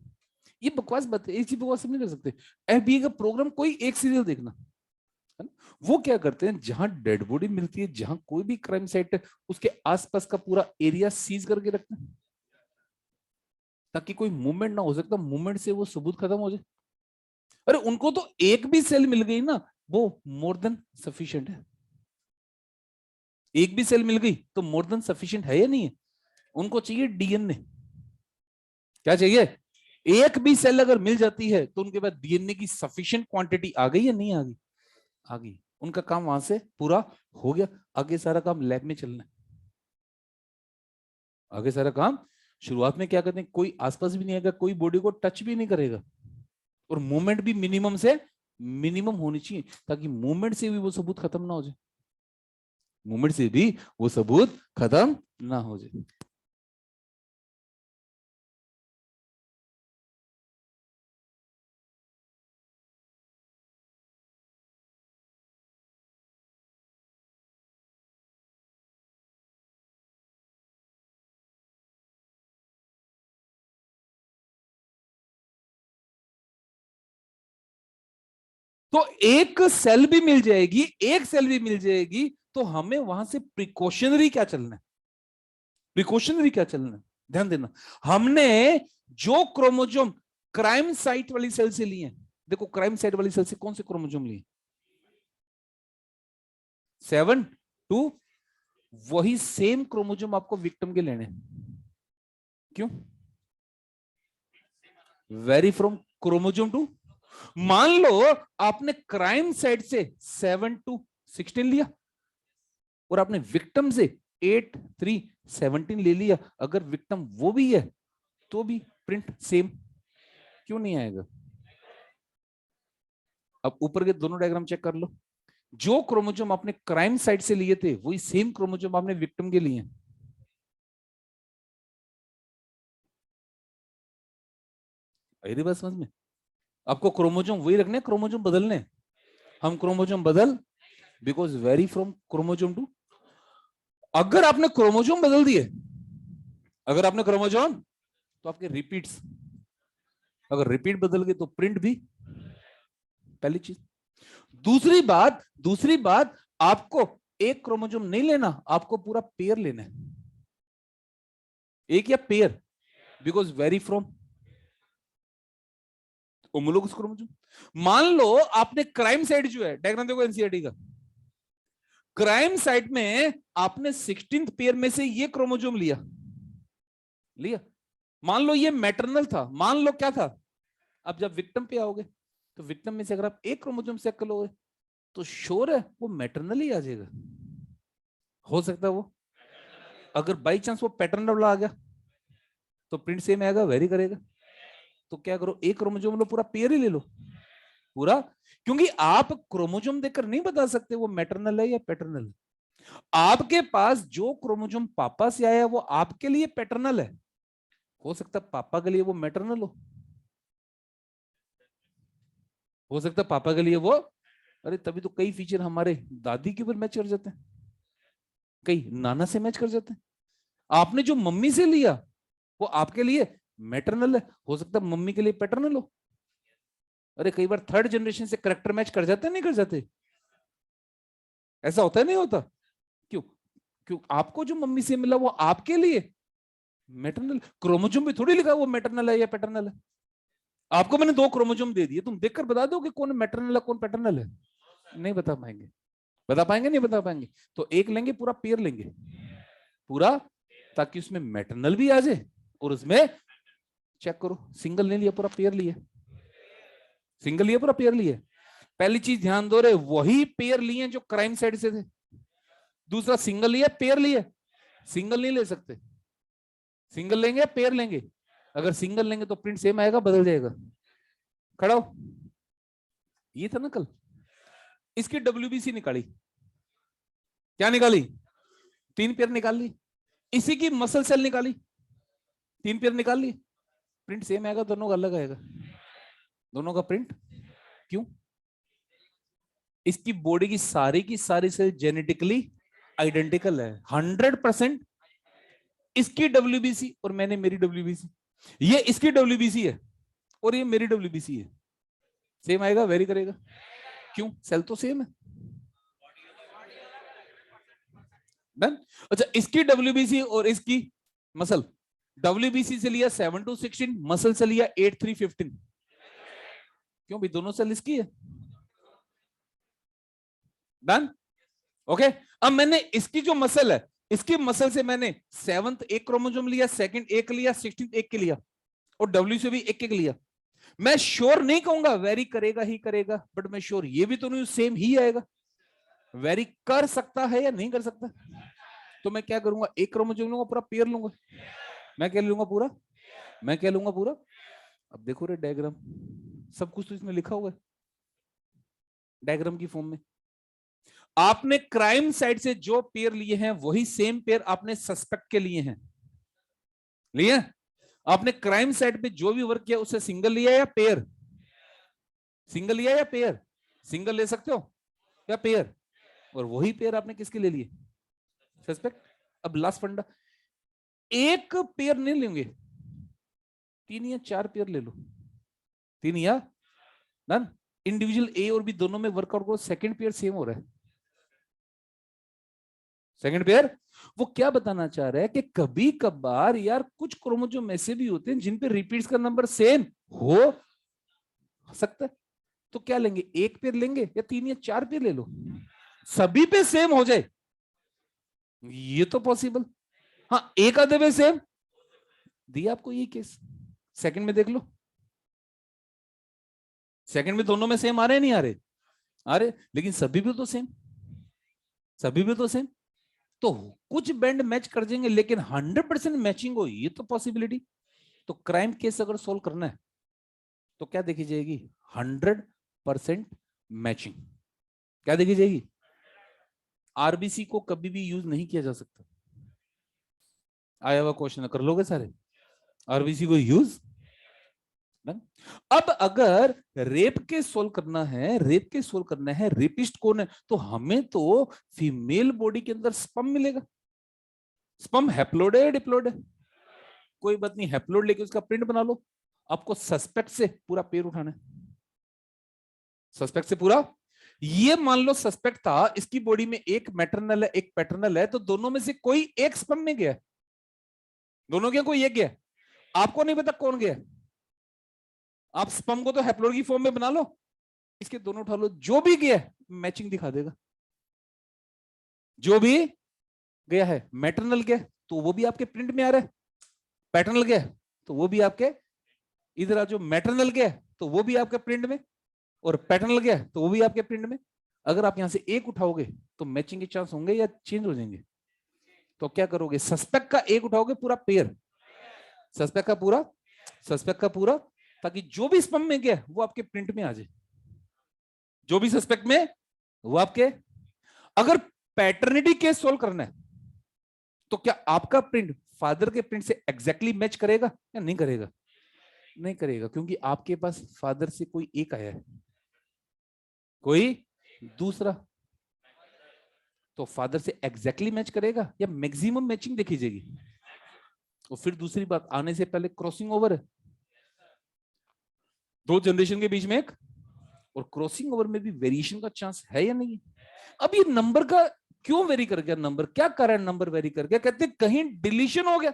ये बकवास बात है, एक चीज बकवास नहीं कर सकते। एफबीआई का प्रोग्राम कोई एक सीरियल देखना, है ना? वो क्या करते हैं, जहां डेड बॉडी मिलती है, जहां कोई भी क्राइम साइट है, उसके आसपास का पूरा एरिया सीज करके रखते हैं, ताकि कोई मूवमेंट ना हो सकता, मूवमेंट से वो सबूत खत्म हो जाए। अरे उनको तो एक भी सेल मिल गई ना, वो मोर देन सफिशिएंट है। एक भी सेल मिल गई तो मोर देन सफिशिएंट है या नहीं है? उनको चाहिए डीएनए। क्या चाहिए? एक भी सेल अगर मिल जाती है तो उनके पास डीएनए की सफिशिएंट क्वांटिटी आ गई या नहीं आ गई? आ गई। उनका काम वहां से पूरा हो गया, आगे सारा काम लैब में चलना है। आगे सारा काम शुरुआत में क्या करते हैं, कोई आसपास भी नहीं आएगा, कोई बॉडी को टच भी नहीं करेगा, और मूवमेंट भी मिनिमम से मिनिमम होनी चाहिए, ताकि मूवमेंट से भी वो सबूत खत्म ना हो जाए, मूवमेंट से भी वो सबूत खत्म ना हो जाए। तो एक सेल भी मिल जाएगी, एक सेल भी मिल जाएगी, तो हमें वहां से प्रिकॉशनरी क्या चलना है, प्रिकॉशनरी क्या चलना है, ध्यान देना। हमने जो क्रोमोजोम क्राइम साइट वाली सेल से लिए, देखो क्राइम साइट वाली सेल से कौन से क्रोमोजोम लिए, 7 2, वही सेम क्रोमोजोम आपको विक्टिम के लेने। क्यों? Vary from chromosome to. मान लो आपने क्राइम साइट से 7 to 16 लिया, और आपने विक्टिम से 8 3 17 ले लिया, अगर विक्टिम वो भी है तो भी प्रिंट सेम क्यों नहीं आएगा? अब ऊपर के दोनों डायग्राम चेक कर लो, जो क्रोमोजोम आपने क्राइम साइट से लिए थे वही सेम क्रोमोजोम आपने विक्टिम के लिए। आई बात समझ में? आपको क्रोमोजोम वही रखने, क्रोमोजोम बदलने, हम क्रोमोजोम बदल, because vary from chromosome to. अगर आपने क्रोमोजोम बदल दिए, अगर आपने क्रोमोजोम, तो आपके रिपीट्स, अगर रिपीट बदल गए तो प्रिंट भी। पहली चीज। दूसरी बात आपको एक क्रोमोजोम नहीं लेना, आपको पूरा पेयर लेना है, एक या pair, because vary from homologous chromosome. मान लो आपने क्राइम साइट जो है, डायग्राम देखो एनसीईआरटी का, क्राइम साइट में आपने 16th पेयर में से ये क्रोमोजोम लिया, लिया। मान लो ये मैटरनल था, मान लो क्या था। अब जब विक्टिम पे आओगे तो विक्टिम में से अगर आप एक क्रोमोजोम चेक करोगे तो श्योर है वो मैटरनल ही आ जाएगा। हो सकता है वो, अगर बाई चांस वो पैटर्न वाला आ गया तो प्रिंट सेम आएगा, वेरी करेगा। तो क्या करो, एक क्रोमोजोम लो, पूरा पेयर ही ले लो पूरा, क्योंकि आप क्रोमोजोम देखकर नहीं बता सकते वो मैटरनल है या पैटर्नल है। आपके पास जो क्रोमोजोम पापा से आया वो आपके लिए पैटर्नल है, हो सकता है पापा के लिए वो मैटरनल हो सकता है पापा के लिए वो, अरे तभी तो कई फीचर हमारे दादी के ऊपर मैच कर जाते हैं, कई नाना से मैच कर जाते हैं। आपने जो मम्मी से लिया वो आपके लिए मैटरनल है, हो सकता है मम्मी के लिए पैटर्नल हो। अरे कई बार थर्ड जनरेशन से करेक्टर मैच कर जाते हैं, नहीं कर जाते? ऐसा होता है नहीं होता? क्यों? क्यों आपको जो मम्मी से मिला वो आपके लिए मैटरनल, क्रोमोजोम भी थोड़ी लिखा वो मैटरनल है या पैटर्नल है। आपको मैंने दो क्रोमोजोम दे दिए, तुम देखकर बता दो कि कौन मैटरनल है कौन पैटर्नल है? नहीं बता पाएंगे, बता पाएंगे नहीं बता पाएंगे। तो एक लेंगे, पूरा पेयर लेंगे पूरा, ताकि उसमें मैटरनल भी आ जाए और उसमें चेक करो, सिंगल नहीं लिया पूरा पेयर लिया, सिंगल लिया पूरा पेयर लिया। पहली चीज ध्यान दो रे, वही पेयर लिए जो क्राइम साइड से थे। दूसरा सिंगल लिया पेयर लिया, सिंगल नहीं ले सकते, सिंगल लेंगे पेयर लेंगे। अगर सिंगल लेंगे तो प्रिंट सेम आएगा, बदल जाएगा। खड़ा हो, ये था ना कल, इसकी डब्ल्यूबीसी निकाली, क्या निकाली? 3 पेयर निकाल ली। इसी की मसल सेल निकाली, 3 पेयर निकाल ली, प्रिंट सेम आएगा, दोनों का अलग आएगा, दोनों का प्रिंट। क्यों? इसकी बॉडी की सारी सेल जेनेटिकली आइडेंटिकल है, 100%। इसकी डब्ल्यूबीसी और मैंने मेरी डब्ल्यूबीसी, ये इसकी डब्ल्यूबीसी है और ये मेरी डब्ल्यूबीसी है, सेम आएगा, वेरी करेगा। क्यों? सेल तो सेम है। डन। अच्छा, इसकी डब्ल्यूबीसी और इसकी मसल, डब्ल्यूबीसी से लिया 7-16, मसल से लिया 8-3-15। क्यों भी? दोनों सेल इसकी है। डन। ओके। अब मैंने इसकी जो मसल है, इसकी मसल से मैंने 7th एक क्रोमोसोम लिया, 2nd एक लिया, 16th एक के लिया, और डब्ल्यू से भी एक एक लिया। मैं श्योर नहीं कहूंगा वेरी करेगा ही करेगा, बट मैं श्योर ये भी तो नहीं सेम ही आएगा। वेरी कर सकता है या नहीं कर सकता? तो मैं क्या करूंगा, एक क्रोमोसोम लूंगा, पूरा पेयर लूंगा। मैं क्या लूंगा पूरा? मैं क्या लूंगा पूरा? अब देखो रे डायग्राम, सब कुछ तो इसमें लिखा हुआ है डायग्राम की फॉर्म में। आपने क्राइम साइड से जो पेयर लिए हैं वही सेम पेयर आपने सस्पेक्ट के लिए हैं, लिए? आपने क्राइम साइड पे जो भी वर्क किया उससे सिंगल लिया या पेयर? सिंगल लिया या पेयर? सिंगल ले सकते हो या पेयर? और वही पेयर आपने किसके ले लिए? सस्पेक्ट। अब लास्ट फंडा, एक पेयर नहीं लेंगे, 3 या 4 पेयर ले लो, 3 या डन। इंडिविजुअल ए और बी दोनों में वर्कआउट करो, सेकंड पेयर सेम हो रहा है, सेकंड पेयर। वो क्या बताना चाह रहा है कि कभी कभार यार कुछ क्रोमोसोम ऐसे भी होते हैं जिन पे रिपीट्स का नंबर सेम हो सकता है। तो क्या लेंगे, एक पेयर लेंगे या 3 या 4 पेयर ले लो, सभी पे सेम हो जाए, ये तो पॉसिबल। हाँ, एक आधे पे सेम दिया आपको ये केस। सेकंड में देख लो, सेकंड में दोनों में सेम आ रहे हैं नहीं आ रहे? आ रहे, लेकिन सभी भी तो सेम, सभी भी तो सेम। तो कुछ बैंड मैच कर जाएंगे, लेकिन 100% मैचिंग हो ये तो पॉसिबिलिटी। तो क्राइम केस अगर सोल्व करना है तो क्या देखी जाएगी? 100% मैचिंग। क्या देखी जाएगी? आरबीसी को कभी भी यूज नहीं किया जा सकता। आया हुआ क्वेश्चन कर लोगे सारे, आरबीसी को यूज। अब अगर रेप के सोल्व करना है, रेप के सोल्व करना है, रेपिस्ट कौन है, तो हमें तो फीमेल बॉडी के अंदर स्पर्म मिलेगा। स्पर्म हैप्लोइड है या डिप्लोइड है? कोई बात नहीं, हैप्लोइड लेके उसका प्रिंट बना लो। आपको सस्पेक्ट से पूरा पेयर उठाना है, सस्पेक्ट से पूरा। ये मान लो सस्पेक्ट था, इसकी बॉडी में एक मैटरनल है एक पैटर्नल है, तो दोनों में से कोई एक स्पर्म में गया, दोनों गया, कोई एक गया। आपको नहीं पता कौन गया, आप स्पर्म को तो हैप्लोइड की फॉर्म में बना लो, इसके दोनों उठा लो, जो भी गया मैचिंग दिखा देगा। जो भी गया है मैटरनल गया तो वो भी आपके प्रिंट में आ रहा है, पैटर्नल गया तो वो भी आपके इधर आ, जो मैटरनल गया तो वो भी आपके प्रिंट में, और पैटर्नल गया तो वो भी आपके प्रिंट में। अगर आप यहां से एक उठाओगे तो मैचिंग के चांस होंगे या चेंज हो जाएंगे? तो क्या करोगे, सस्पेक्ट का एक उठाओगे पूरा पेयर, सस्पेक्ट का पूरा, ताकि जो भी स्पम में गया वो आपके प्रिंट में आ जाए, जो भी सस्पेक्ट में वो आपके। अगर पैटर्निटी केस सोल्व करना है तो क्या आपका प्रिंट फादर के प्रिंट से एग्जैक्टली मैच करेगा या नहीं करेगा? नहीं करेगा, क्योंकि आपके पास फादर से कोई एक आया है, कोई दूसरा, तो फादर से एग्जैक्टली मैच करेगा या मैक्सिमम मैचिंग देखी जाएगी। और फिर दूसरी बात, आने से पहले क्रॉसिंग ओवर है, दो जनरेशन के बीच में एक, और क्रॉसिंग ओवर में भी वेरिएशन का चांस है या नहीं? अब ये नंबर का क्यों वेरी कर गया, नंबर क्या कारण नंबर वेरी कर गया? कहते कहीं डिलीशन हो गया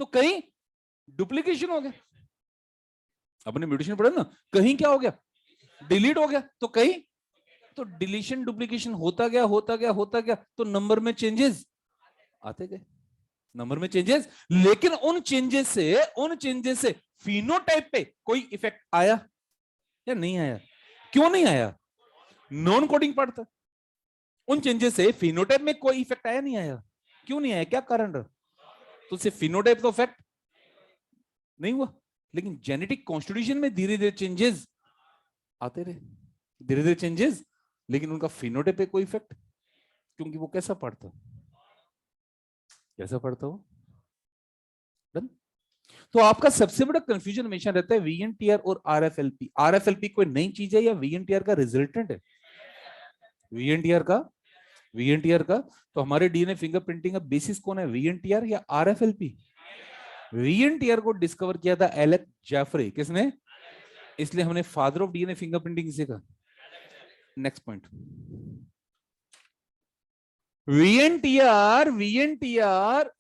तो कहीं डुप्लीकेशन हो गया। अपने म्यूटेशन पढ़े ना, कहीं क्या हो गया, डिलीट हो गया, तो कहीं तो डिलीशन डुप्लीकेशन होता गया, तो नंबर में चेंजेस आते गए, नंबर में चेंजेस। लेकिन उन चेंजेस से फिनोटाइप पे कोई इफेक्ट आया या नहीं आया? क्यों नहीं आया? नॉन कोडिंग पार्ट था, उन चेंजेस से फिनोटाइप में कोई इफेक्ट आया नहीं आया? क्यों नहीं आया, क्या कारण रहा? तो सिर्फ फिनोटाइप तो इफेक्ट नहीं हुआ, लेकिन जेनेटिक कॉन्स्टिट्यूशन में धीरे धीरे चेंजेस आते रहे, धीरे धीरे चेंजेस, लेकिन उनका फिनोटाइप पे कोई इफेक्ट, क्योंकि वो कैसा पढ़ता हो। डन। तो आपका सबसे बड़ा कंफ्यूजन हमेशा रहता है वीएनटीआर और आरएफएलपी। आरएफएलपी कोई नई चीज है या वीएनटीआर का रिजल्टेंट है? वीएनटीआर का। तो हमारे डीएनए फिंगरप्रिंटिंग का बेसिस कौन है, वीएनटीआर या आरएफएलपी? वीएनटीआर को डिस्कवर किया था एलेक जैफरे, किसने? इसलिए हमने फादर ऑफ डीएनए फिंगरप्रिंटिंग किसे कहा? Next point, VNTR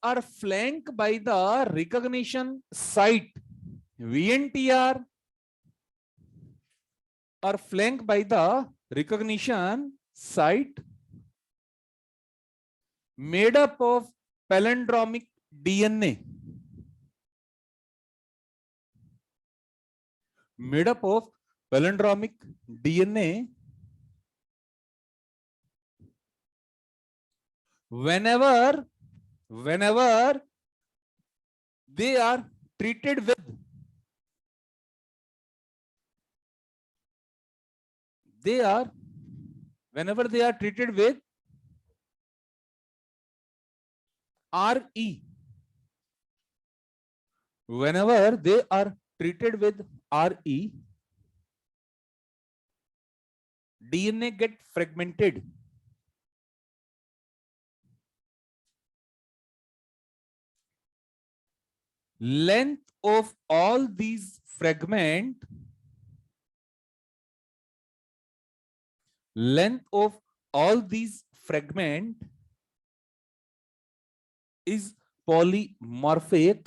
are flanked by the recognition site. VNTR are flanked by the recognition site made up of palindromic DNA. Made up of palindromic DNA. Whenever they are treated with whenever they are treated with RE, whenever they are treated with RE, DNA get fragmented. Length of all these fragment is polymorphic.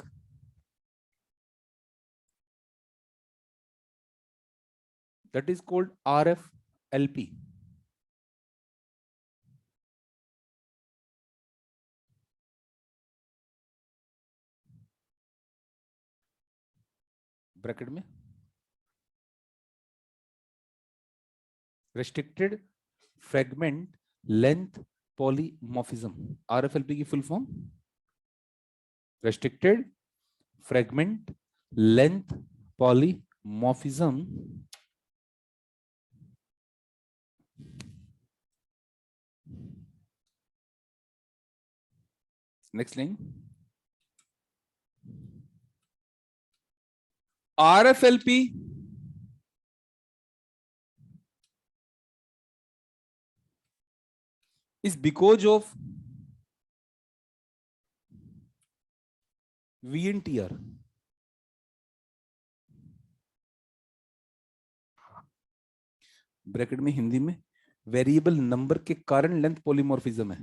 That is called RFLP. Bracket में restricted fragment length polymorphism, RFLP की full form restricted fragment length polymorphism. Next line, RFLP is because of VNTR. Bracket में हिंदी में variable number के कारण length polymorphism है।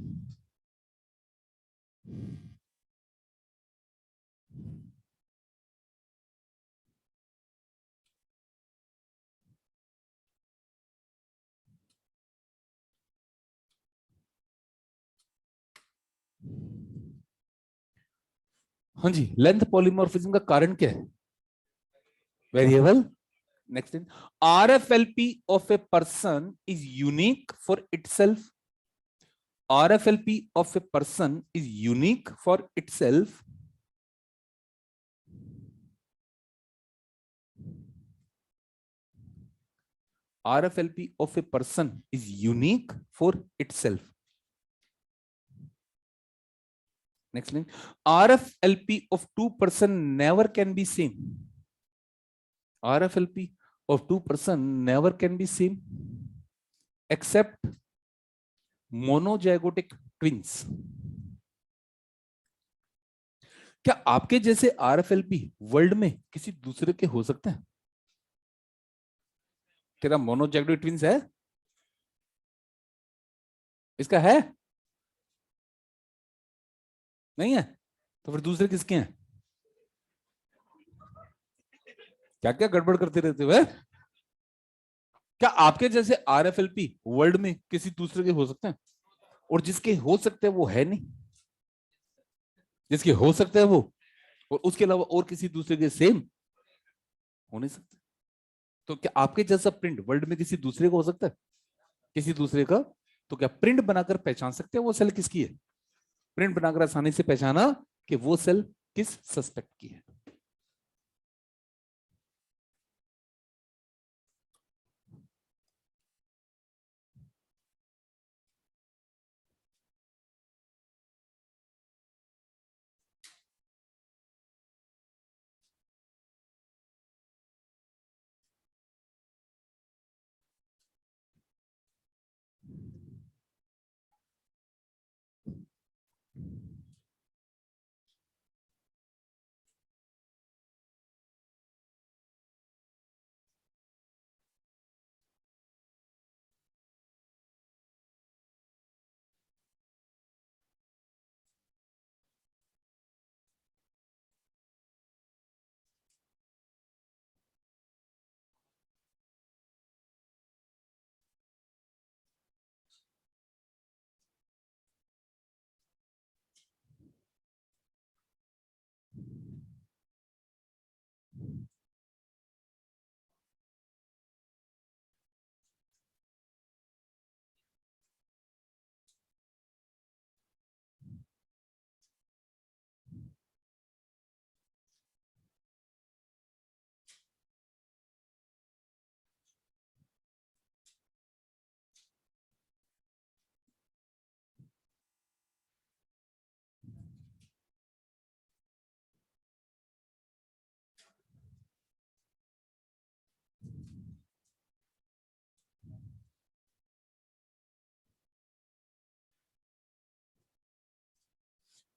हाँ जी, length polymorphism का कारण क्या है? Variable. Next, RFLP of a person is unique for itself. RFLP of a person is unique for itself. RFLP of a person is unique for itself. Next line. RFLP of two person never can be same. RFLP of two person never can be same except monozygotic twins. क्या आपके जैसे RFLP world में किसी दूसरे के हो सकते हैं? तेरा मोनोजाइगोटिक ट्विंस है? इसका है? नहीं है? तो फिर दूसरे किसके हैं? क्या क्या गड़बड़ करते रहते हो? क्या आपके जैसे RFLP वर्ल्ड में किसी दूसरे के हो सकते हैं? और जिसके हो सकते हैं वो है नहीं, जिसके हो सकते हैं वो, और उसके अलावा और किसी दूसरे के सेम हो नहीं सकते। तो क्या आपके जैसा प्रिंट वर्ल्ड में किसी दूसरे को हो सकता है? किसी दूसरे का? तो क्या प्रिंट बनाकर पहचान सकते हैं वो सेल किसकी है? प्रिंट बनाकर आसानी से पहचाना कि वो सेल किस सस्पेक्ट की है।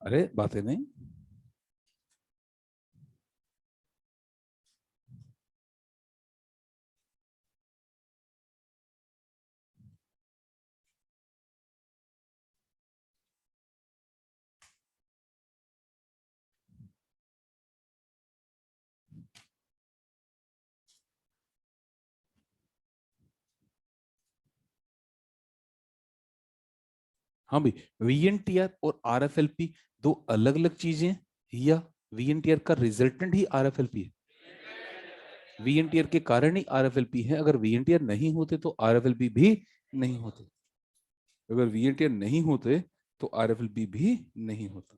अरे बातें नहीं। हाँ भाई, VNTR और RFLP दो अलग अलग चीजें हैं, या VNTR का रिजल्टेंट ही RFLP है? VNTR के कारण ही RFLP है। अगर VNTR नहीं होते तो RFLP भी नहीं होते। अगर VNTR नहीं होते तो RFLP भी नहीं होता।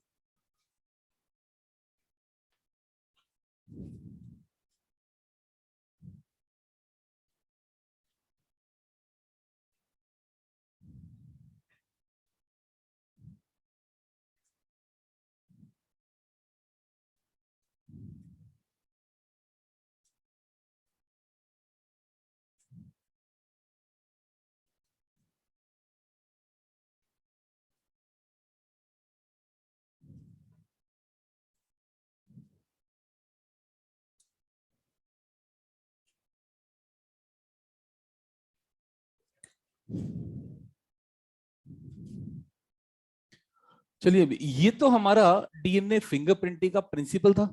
चलिए, अभी ये तो हमारा DNA फिंगरप्रिंटिंग का प्रिंसिपल था।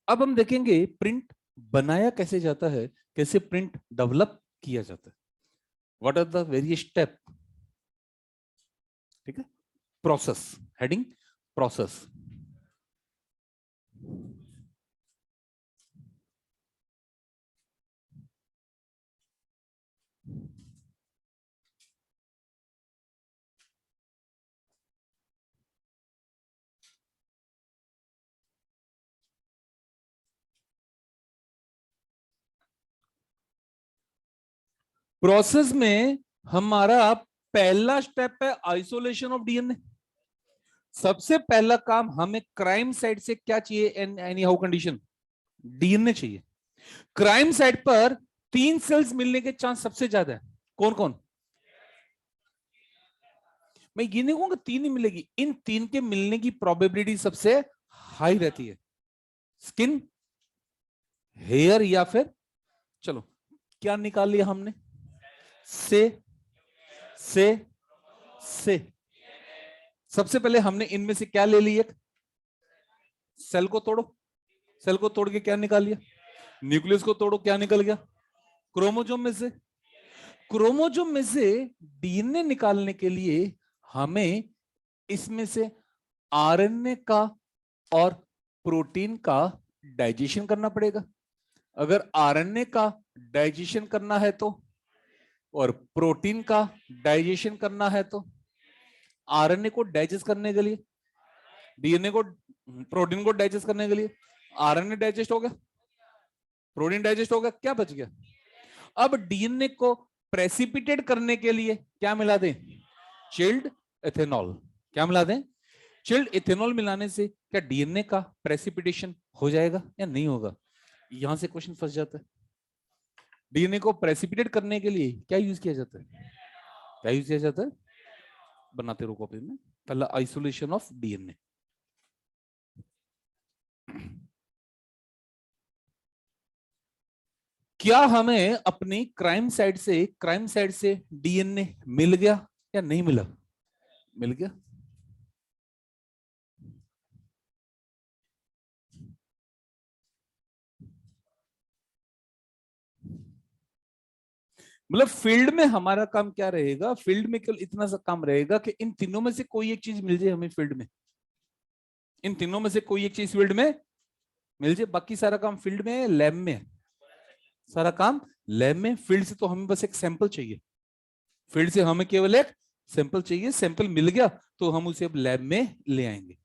अब हम देखेंगे प्रिंट बनाया कैसे जाता है, कैसे प्रिंट डेवलप किया जाता है। What are the various step? ठीक है, प्रोसेस, हेडिंग प्रोसेस। प्रोसेस में हमारा पहला स्टेप है आइसोलेशन ऑफ डीएनए। सबसे पहला काम हमें क्राइम साइट से क्या चाहिए, एनी हाउ कंडीशन, डीएनए चाहिए। क्राइम साइट पर 3 सेल्स मिलने के चांस सबसे ज्यादा है। कौन कौन? मैं ये नहीं कहूंगा 3 ही मिलेगी, इन 3 के मिलने की प्रोबेबिलिटी सबसे हाई रहती है। स्किन, हेयर, या फिर चलो क्या निकाल लिया हमने, से से से सबसे पहले हमने इनमें से क्या ले लिया, सेल को तोड़ो। सेल को तोड़ के क्या निकाल लिया, न्यूक्लियस को तोड़ो, क्या निकल गया, क्रोमोसोम में से। क्रोमोसोम में से डीएनए निकालने के लिए हमें इसमें से आरएनए का और प्रोटीन का डाइजेशन करना पड़ेगा। अगर आरएनए का डाइजेशन करना है तो, और प्रोटीन का डाइजेशन करना है तो, आरएनए को डाइजेस्ट करने के लिए, डीएनए को, प्रोटीन को डाइजेस्ट करने के लिए आरएनए डाइजेस्ट हो गया, प्रोटीन डाइजेस्ट हो गया, क्या बच गया? अब डीएनए को प्रेसिपिटेट करने के लिए क्या मिला दें, चिल्ड एथेनॉल। क्या मिला दें? चिल्ड एथेनॉल मिलाने से क्या डीएनए का प्रेसिपिटेशन हो जाएगा या नहीं होगा? यहां से क्वेश्चन फंस जाता है। डीएनए को प्रेसिपिटेट करने के लिए क्या यूज किया जाता है, क्या यूज किया जाता है? बनाते रहो कॉपी में। पहला आइसोलेशन ऑफ डीएनए। क्या हमें अपनी क्राइम साइट से डीएनए मिल गया या नहीं मिला? मिल गया। मतलब फील्ड में हमारा काम क्या रहेगा, फील्ड में केवल इतना सा काम रहेगा कि इन तीनों में से कोई एक चीज मिल जाए हमें फील्ड में, इन तीनों में से कोई एक चीज फील्ड में मिल जाए। बाकी सारा काम फील्ड में है, लैब में है, सारा काम लैब में। फील्ड से तो हमें बस एक सैंपल चाहिए, फील्ड से हमें केवल एक सैंपल चाहिए। सैंपल मिल गया तो हम उसे अब लैब में ले आएंगे।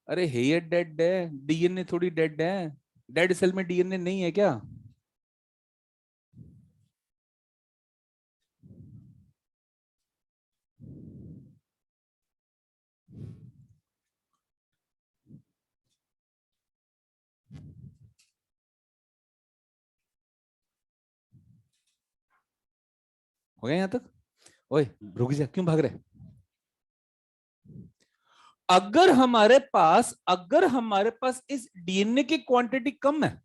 अरे हेयर डेड है, डीएनए थोड़ी डेड है। डेड सेल में डीएनए नहीं है क्या? हो गया यहां तक? ओए रुक जा, क्यों भाग रहे? अगर हमारे पास इस डीएनए की क्वांटिटी कम है,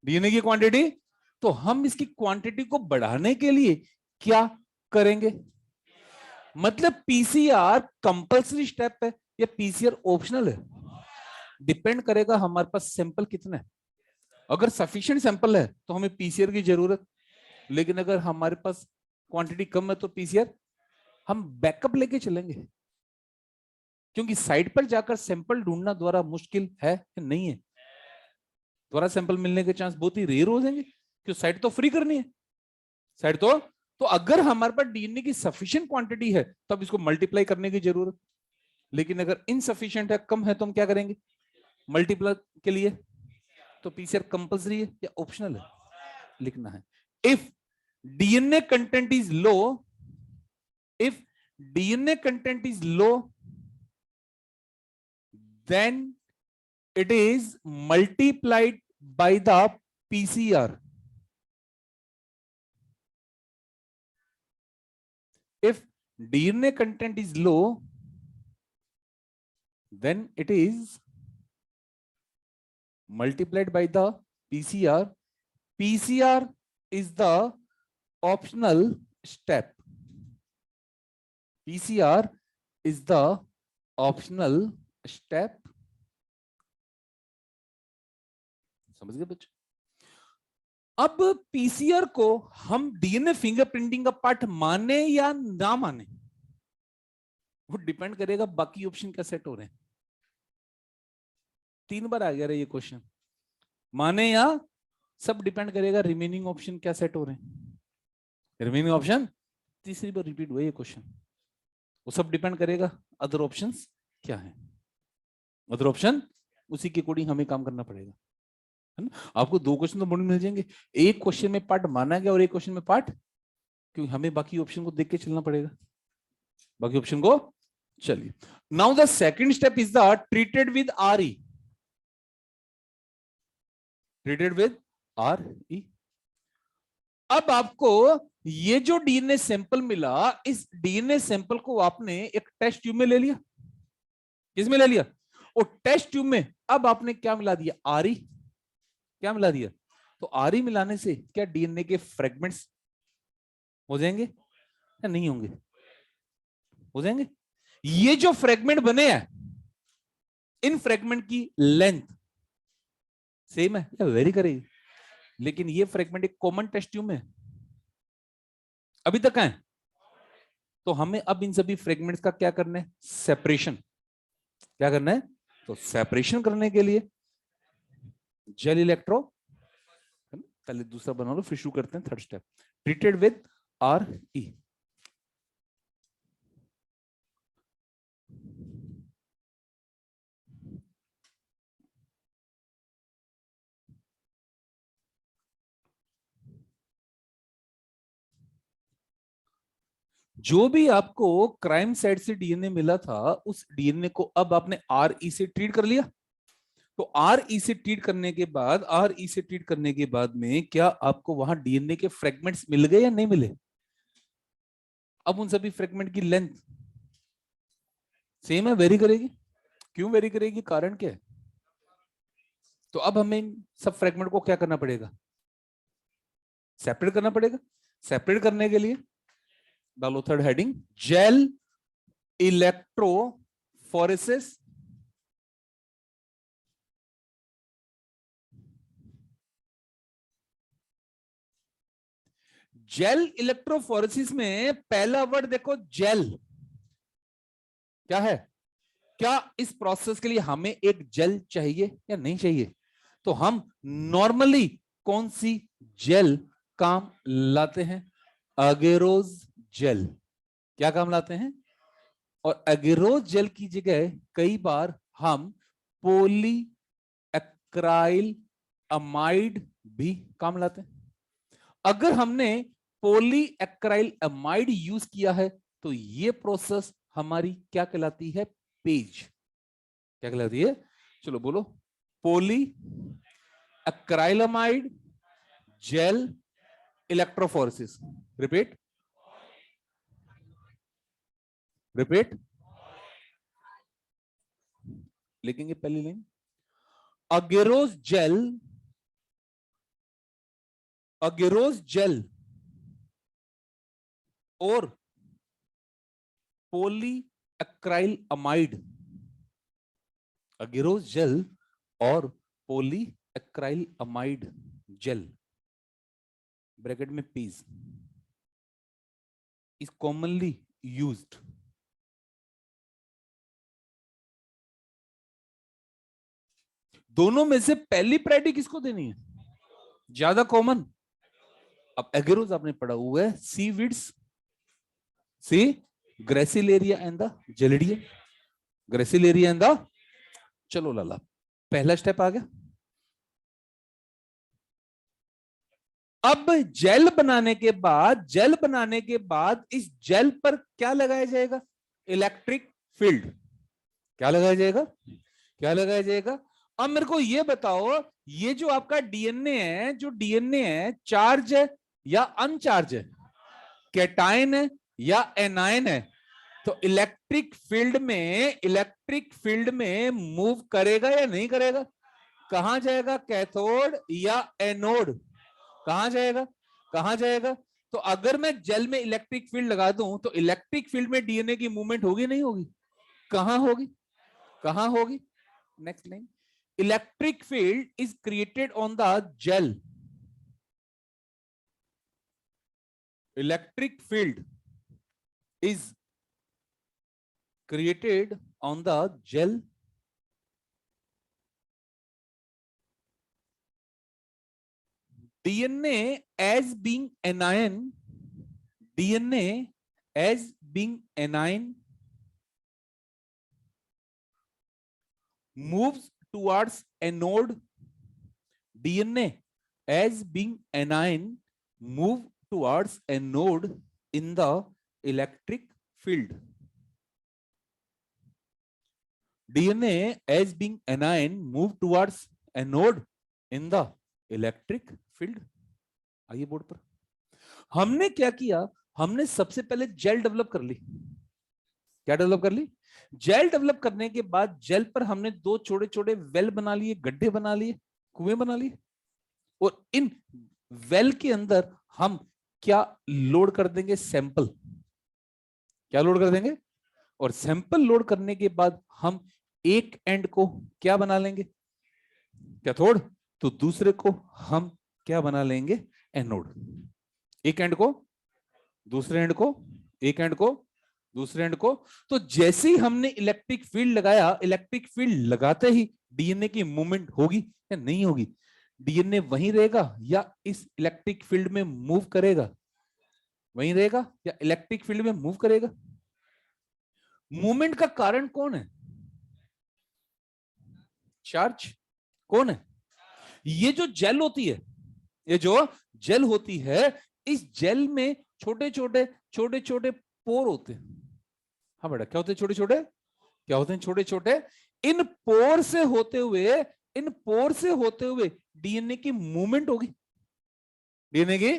डीएनए की क्वांटिटी, तो हम इसकी क्वांटिटी को बढ़ाने के लिए क्या करेंगे? मतलब पीसीआर कंपल्सरी स्टेप है या पीसीआर ऑप्शनल है? डिपेंड करेगा हमारे पास सैंपल कितना है। अगर सफिशिएंट सैंपल है तो हमें पीसीआर की जरूरत, लेकिन अगर हमारे पास क्वांटिटी कम है तो पीसीआर हम बैकअप लेके चलेंगे, क्योंकि साइट पर जाकर सैंपल ढूंढना द्वारा मुश्किल है कि नहीं है? द्वारा सैंपल मिलने के चांस बहुत ही रेयर हो जाएंगे, क्योंकि साइट तो फ्री करनी है। साइट तो अगर हमारे पास डीएनए की सफिशिएंट क्वांटिटी है तब इसको मल्टीप्लाई करने की जरूरत, लेकिन अगर इनसफिशिएंट है, कम है, तो हम क्या करेंगे मल्टीप्लाई के लिए? तो पीसीआर कंपल्सरी है या ऑप्शनल है? लिखना है। If DNA content is low, if DNA content is low, then it is multiplied by the PCR. If DNA content is low, then it is multiplied by the PCR. PCR is the optional step. PCR is the optional step. समझ गए बच्चे? अब PCR को हम DNA fingerprinting का part माने या ना माने, वो डिपेंड करेगा बाकी ऑप्शन क्या सेट हो रहे हैं। 3 बार आ गया ये क्वेश्चन, माने या, सब डिपेंड करेगा रिमेनिंग ऑप्शन क्या सेट हो रहे हैं। रिमेनिंग ऑप्शन तीसरी बार रिपीट हुआ ये क्वेश्चन, वो सब डिपेंड करेगा अदर ऑप्शंस क्या है। अदर ऑप्शन उसी के अकॉर्डिंग हमें काम करना पड़ेगा, है ना। आपको 2 क्वेश्चन तो बोर्ड में मिल जाएंगे, एक क्वेश्चन में पार्ट माना गया और एक क्वेश्चन में पार्ट, क्योंकि हमें बाकी ऑप्शन को देख के चलना पड़ेगा, बाकी ऑप्शन को। चलिए, now the second step is the treated with R E, treated with R E. अब आपको ये जो डीएनए सैंपल मिला, इस डीएनए सैंपल को आपने एक टेस्ट ट्यूब में ले लिया, किसमें ले लिया, और टेस्ट ट्यूब में अब आपने क्या मिला दिया, आरई, क्या मिला दिया, तो आरई मिलाने से क्या डीएनए के फ्रेगमेंट्स हो जाएंगे या नहीं होंगे, हो जाएंगे। ये जो फ्रेगमेंट बने हैं, इन फ्रेगमेंट की लेंथ सेम है या वेरी करेगी, लेकिन ये फ्रेगमेंट एक कॉमन टेस्ट ट्यूब में अभी तक है, तो हमें अब इन सभी फ्रेगमेंट्स का क्या करना है, सेपरेशन, क्या करना है, तो सेपरेशन करने के लिए जेल इलेक्ट्रो, पहले दूसरा बना लो फिर शुरू करते हैं third step, treated with R E. जो भी आपको क्राइम साइट से डीएनए मिला था, उस डीएनए को अब आपने आरई से ट्रीट कर लिया, तो आरई से ट्रीट करने के बाद, आरई से ट्रीट करने के बाद में क्या आपको वहां डीएनए के फ्रेगमेंट्स मिल गए या नहीं मिले, अब उन सभी फ्रेगमेंट की लेंथ सेम है, वेरी करेगी, क्यों वेरी करेगी, कारण क्या है, तो अब हमें सब फ्रेगमेंट को क्या करना पड़ेगा, सेपरेट करना पड़ेगा। सेपरेट करने के लिए डालो third heading, gel electrophoresis, gel electrophoresis में पहला वर्ड देखो जेल, क्या है, क्या इस प्रोसेस के लिए हमें एक जेल चाहिए या नहीं चाहिए, तो हम नॉर्मली कौन सी जेल काम लाते हैं, अगेरोज जेल, क्या काम लाते हैं, और अगेरोज जेल की जगह कई बार हम पोली एक्राइल अमाइड भी काम लाते हैं। अगर हमने पोली एक्राइल अमाइड यूज किया है तो ये प्रोसेस हमारी क्या कहलाती है, पेज, क्या कहलाती है, चलो बोलो, पोली एक्राइलमाइड जेल इलेक्ट्रोफोरेसिस, रिपीट रिपीट, लिखेंगे पहली लाइन, अगेरोज जेल, अगेरोज जेल और पोली एक्राइल अमाइड, अगेरोज जेल और पोली एक्राइल अमाइड जेल ब्रैकेट में पीस इज कॉमनली यूज्ड, दोनों में से पहली प्रायोरिटी किसको देनी है, ज्यादा कॉमन। अब एगेरोज आपने पढ़ा हुआ है, seaweeds, see Gracilaria and the Gelidium, Gracilaria and the, चलो लाला पहला स्टेप आ गया। अब जेल बनाने के बाद, जेल बनाने के बाद इस जेल पर क्या लगाया जाएगा, इलेक्ट्रिक फील्ड, क्या लगाया जाएगा, क्या लगाया जाएगा। अब मेरे को ये बताओ, ये जो आपका डीएनए है, जो डीएनए है, चार्ज है या अनचार्ज है, कैटायन है या एनायन है, तो इलेक्ट्रिक फील्ड में, इलेक्ट्रिक फील्ड में मूव करेगा या नहीं करेगा, कहां जाएगा, कैथोड या एनोड, कहां जाएगा, कहां जाएगा। तो अगर मैं जेल में इलेक्ट्रिक फील्ड लगा दूं तो इलेक्ट्रिक फील्ड में डीएनए की मूवमेंट होगी नहीं होगी, कहां होगी, कहां होगी, next line, electric field is created on the gel, electric field is created on the gel DNA as being anion, DNA as being anion moves towards anode. DNA as being anion move towards anode in the electric field. DNA as being anion move towards anode in the electric field. आइए board पर। हमने क्या किया, हमने सबसे पहले jail develop कर ली। क्या डेवलप कर ली? जेल डेवलप करने के बाद जेल पर हमने दो छोटे छोटे वेल बना लिए, गड्ढे बना लिए, कुएं बना लिए, और इन वेल के अंदर हम क्या लोड कर देंगे? सैंपल। क्या लोड कर देंगे? और सैंपल लोड करने के बाद हम एक एंड को क्या बना लेंगे? कैथोड। तो दूसरे को हम क्या बना लेंगे? एनोड। एक एंड को, दूसरे एंड को, एक एंड को, दूसरे एंड को। तो जैसे ही हमने इलेक्ट्रिक फील्ड लगाया, इलेक्ट्रिक फील्ड लगाते ही डीएनए की मूवमेंट होगी या नहीं होगी? डीएनए वहीं रहेगा या इस इलेक्ट्रिक फील्ड में मूव करेगा? वहीं रहेगा या इलेक्ट्रिक फील्ड में मूव करेगा? मूवमेंट का कारण कौन है? चार्ज। कौन है? ये जो जेल होती है, ये जो जेल होती है, इस जेल में छोटे छोटे छोटे छोटे पोर होते हैं। हाँ बेटा, क्या होते हैं? छोटे छोटे। क्या होते हैं? छोटे छोटे। इन पोर से होते हुए, इन पोर से होते हुए डीएनए की मूवमेंट होगी। डीएनए की,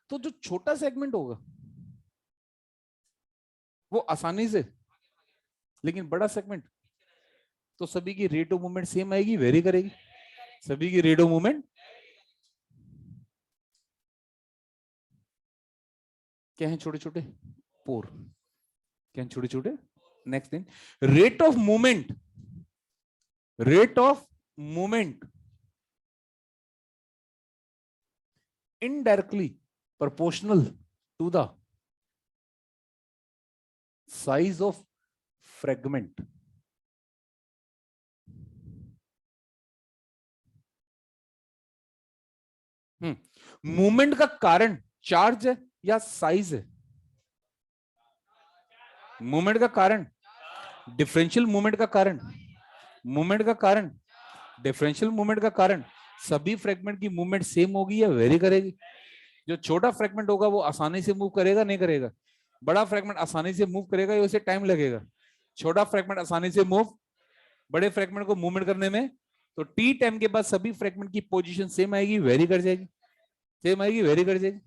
तो जो छोटा सेगमेंट होगा वो आसानी से, लेकिन बड़ा सेगमेंट तो सभी की रेट ऑफ मूवमेंट सेम आएगी, वेरी करेगी। सभी की रेट ऑफ मूवमेंट क्या है? छोटे छोटे पोर। क्या है? छोटे छोटे। Next thing, rate of movement, rate of movement indirectly proportional to the size of fragment. Movement का कारण चार्ज है या साइज है? मूवमेंट का कारण डिफरेंशियल मूवमेंट का कारण, मूवमेंट का कारण डिफरेंशियल मूवमेंट का कारण सभी फ्रेगमेंट की मूवमेंट सेम होगी या वेरी करेगी? जो छोटा फ्रेगमेंट होगा वो आसानी से मूव करेगा, नहीं करेगा? बड़ा फ्रेगमेंट आसानी से मूव करेगा या उसे टाइम लगेगा? छोटा फ्रेगमेंट आसानी से मूव, बड़े फ्रेगमेंट को मूवमेंट करने में तो टी टाइम के बाद सभी फ्रेगमेंट की पोजीशन सेम आएगी, वेरी कर जाएगी? सेम आएगी, वेरी कर जाएगी?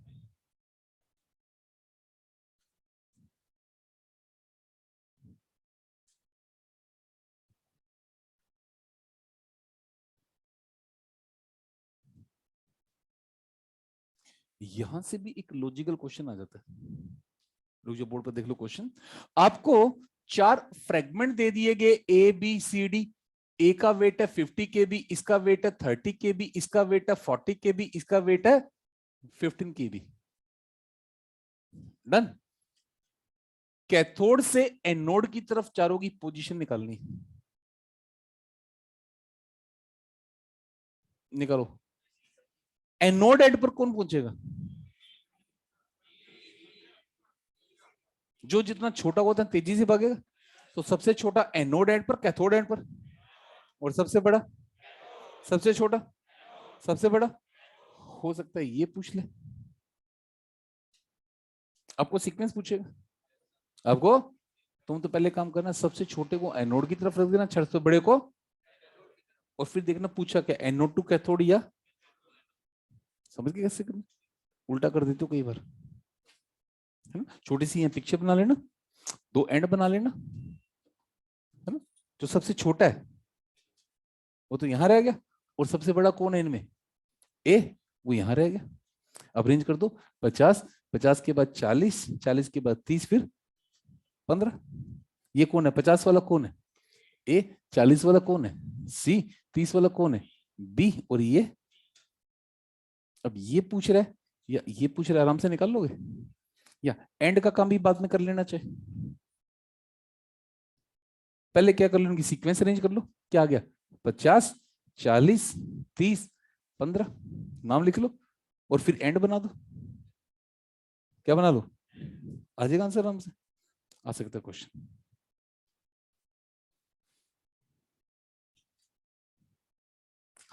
यहां से भी एक लॉजिकल क्वेश्चन आ जाता है। रुक जो बोर्ड पर देख लो क्वेश्चन। आपको चार फ्रेगमेंट दे दिए गए ए बी सी डी। ए का वेट है 50 केबी, इसका वेट है 30 केबी, इसका वेट है 40 केबी, इसका वेट है 15 केबी। डन। कैथोड से एनोड की तरफ चारों की पोजीशन निकालनी। निकालो। एनोड एंड पर कौन पहुंचेगा? जो जितना छोटा होता है तेजी से भागेगा। तो सबसे छोटा एनोड एंड पर, कैथोड एंड पर, और सबसे बड़ा, सबसे छोटा, सबसे बड़ा। हो सकता है ये पूछ ले, आपको सीक्वेंस पूछेगा आपको। तुम तो पहले काम करना, सबसे छोटे को एनोड की तरफ रख देना, सबसे बड़े को, और फिर देखना पूछा क्या, एनोड टू कैथोड या। समझ गए कैसे करना? उल्टा कर देते हो कई बार, है ना? छोटी सी पिक्चर बना लेना, दो एंड बना लेना, है ना? जो सबसे छोटा है वो तो यहां रह गया, और सबसे बड़ा कौन है इनमें? ए, वो यहां रह गया। अब रेंज कर दो, 50, 50 के बाद 40, 40 के बाद 30, फिर 15। ये कौन है? 50 वाला कौन है? ए। 40 वाला कौन है? सी। 30 वाला कौन है? बी। और ये, अब ये पूछ रहा है या ये पूछ रहा है, आराम से निकाल लोगे, या एंड का काम भी बाद में कर लेना चाहिए? पहले क्या कर लो, उनकी सीक्वेंस अरेंज कर लो। क्या आ गया? 50, 40, 30, 15। नाम लिख लो और फिर एंड बना दो। क्या बना लो? आ जाएगा आंसर आराम से। आ सकता है क्वेश्चन।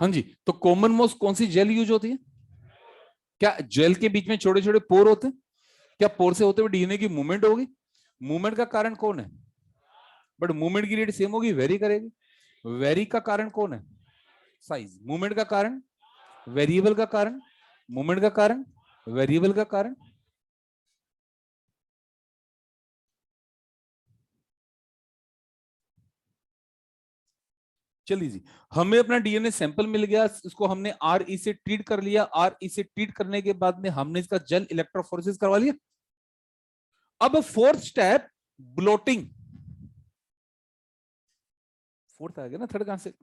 हाँ जी, तो कॉमन मोस्ट कौन सी जेल यूज होती है? क्या जेल के बीच में छोटे छोटे पोर होते हैं? क्या पोर से होते हुए डीएनए की मूवमेंट होगी? मूवमेंट का कारण कौन है? बट मूवमेंट की रेट सेम होगी, वेरी करेगी। वेरी का कारण कौन है? साइज। मूवमेंट का कारण वेरिएबल का कारण, मूवमेंट का कारण वेरिएबल का कारण। चलिए जी, हमें अपना डीएनए सैंपल मिल गया, इसको हमने आरई से ट्रीट कर लिया। आरई से ट्रीट करने के बाद में हमने इसका जेल इलेक्ट्रोफोरेसिस करवा लिया। अब फोर्थ स्टेप, ब्लोटिंग। फोर्थ आ गया ना, थर्ड कहां से?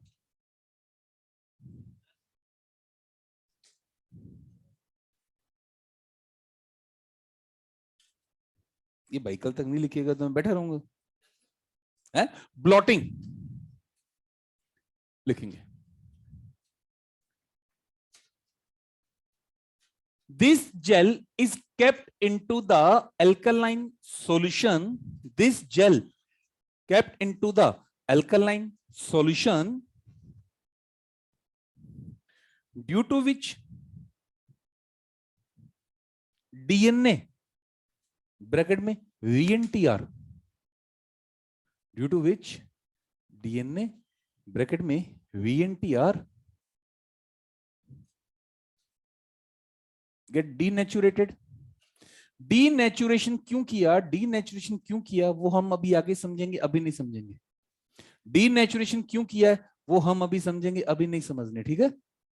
ये भाई कल तक नहीं लिखिएगा तो मैं बैठा रहूंगा। है ब्लॉटिंग लिखेंगे। This gel is kept into the alkaline solution. This gel kept into the alkaline solution, due to which DNA bracket में VNTR, due to which DNA bracket में VNTR get denaturated। डीनेचुरेशन क्यों किया, denaturation क्यों किया वो हम अभी आगे समझेंगे, अभी नहीं समझेंगे। डीनेचुरेशन क्यों किया है वो हम अभी समझेंगे, अभी नहीं समझने, ठीक है?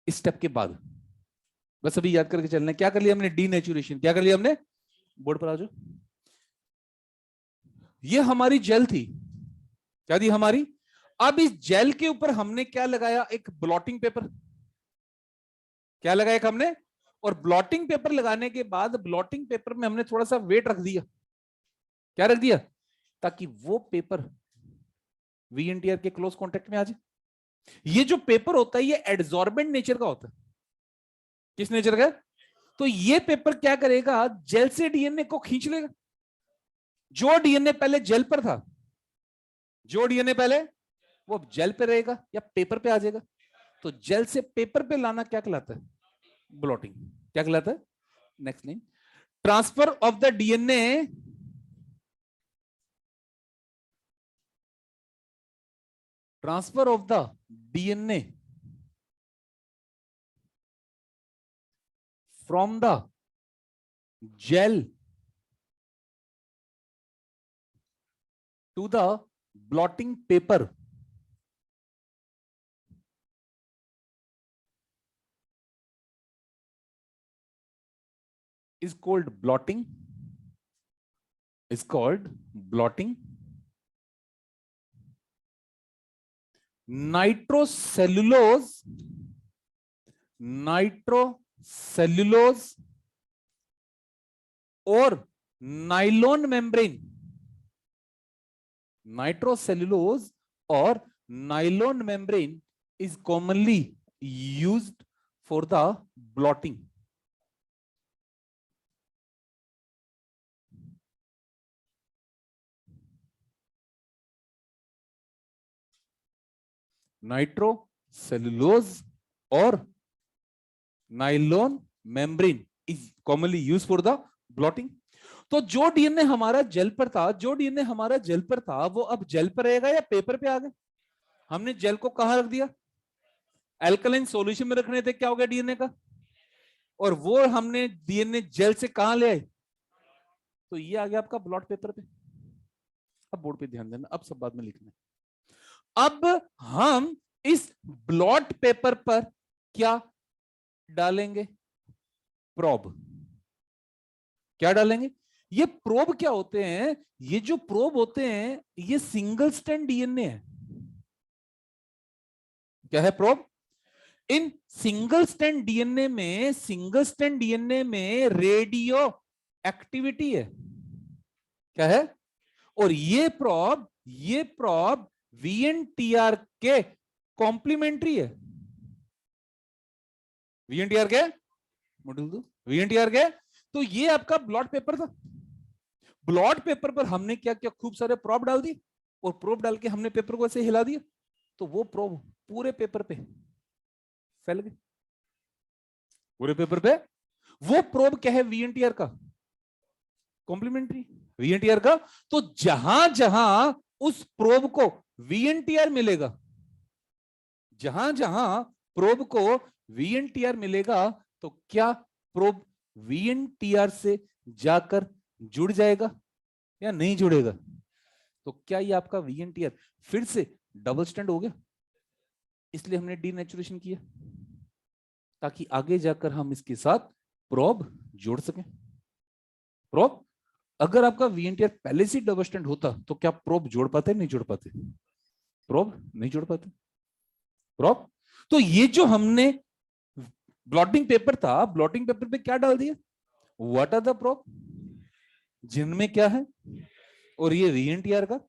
इस स्टेप के बाद बस अभी याद करके चलना है। क्या कर लिया हमने? डीनेचुरेशन। क्या कर लिया हमने? बोर्ड पर आ जाओ। ये हमारी जेल थी, क्या थी हमारी? अब इस जेल के ऊपर हमने क्या लगाया? एक ब्लॉटिंग पेपर। क्या लगाया एक हमने? और ब्लॉटिंग पेपर लगाने के बाद ब्लॉटिंग पेपर में हमने थोड़ा सा वेट रख दिया। क्या रख दिया? ताकि वो पेपर वीएनटीआर के क्लोज कांटेक्ट में आ जाए। ये जो पेपर होता है ये एडजॉर्बेंट नेचर का होता है। किस नेचर का? तो ये पेपर क्या करेगा? जेल से डीएनए को खींच लेगा। जो डीएनए पहले जेल पर था, जो डीएनए पहले, वो अब जेल पे रहेगा या पेपर पे आ जाएगा। तो जेल से पेपर पे लाना क्या कहलाता है? ब्लॉटिंग। क्या कहलाता है? Next line, transfer of the DNA, transfer of the DNA from the gel to the blotting paper is called blotting, is called blotting. Nitrocellulose, nitrocellulose और नाइलॉन मेम्ब्रेन, nitrocellulose और nylon membrane is commonly used for the blotting. Nitrocellulose और nylon membrane is commonly use for the blotting. तो जो DNA हमारा jail पर था, जो DNA हमारा जेल पर था, वो अब जेल पर रहेगा या पेपर पे आ गया? हमने जेल को कहां रख दिया? एल्कलाइन सॉल्यूशन में रखने थे, क्या हो गया डीएनए का? और वो हमने डीएनए जेल से कहां ले आए? तो ये आ गया आपका ब्लॉट पेपर पे। अब बोर्ड पे ध्यान देना, अब सब बाद में लिखना है। अब हम इस ब्लॉट पेपर पर क्या डालेंगे? प्रोब। क्या डालेंगे? ये प्रोब क्या होते हैं? ये जो प्रोब होते हैं ये सिंगल स्ट्रैंड डीएनए है। क्या है probe? In single strand DNA में, सिंगल स्ट्रैंड डीएनए में रेडियो एक्टिविटी है। क्या है? और ये प्रोब वीएनटीआर के कॉम्प्लीमेंट्री है। वीएनटीआर के मॉड्यूल दो, वीएनटीआर के। तो ये आपका ब्लॉट पेपर था। ब्लॉट पेपर पर हमने क्या किया? खूब सारे प्रोब डाल दिए और प्रोब डाल के हमने पेपर को ऐसे हिला दिया, तो वो प्रोब पूरे पेपर पे फैल गए पूरे पेपर पे। वो प्रोब क्या है? वीएनटीआर का कॉम्प्लीमेंट्री, वीएनटीआर का। तो जहां जहां उस प्रोब को वीएनटीआर मिलेगा, जहां जहां प्रोब को वीएनटीआर मिलेगा, तो क्या प्रोब वीएनटीआर से जाकर जुड़ जाएगा या नहीं जुड़ेगा? तो क्या ये आपका वीएनटीआर फिर से डबल स्टैंड हो गया? इसलिए हमने डीनेचुरेशन किया, ताकि आगे जाकर हम इसके साथ प्रोब जोड़ सकें। प्रोब, अगर आपका वीएनटीआर पहले से डबल स्टैंड होता तो क्या प्रोब जोड़ पाते? नहीं जोड़ पाते, प्रोब नहीं जोड़ पाते। प्रोब, तो ये जो हमने ब्लॉटिंग पेपर था, ब्लॉटिंग पेपर पे क्या डाल दिया? व्हाट आर द प्रोब, जिनमें क्या है, और ये वीएनटीआर का।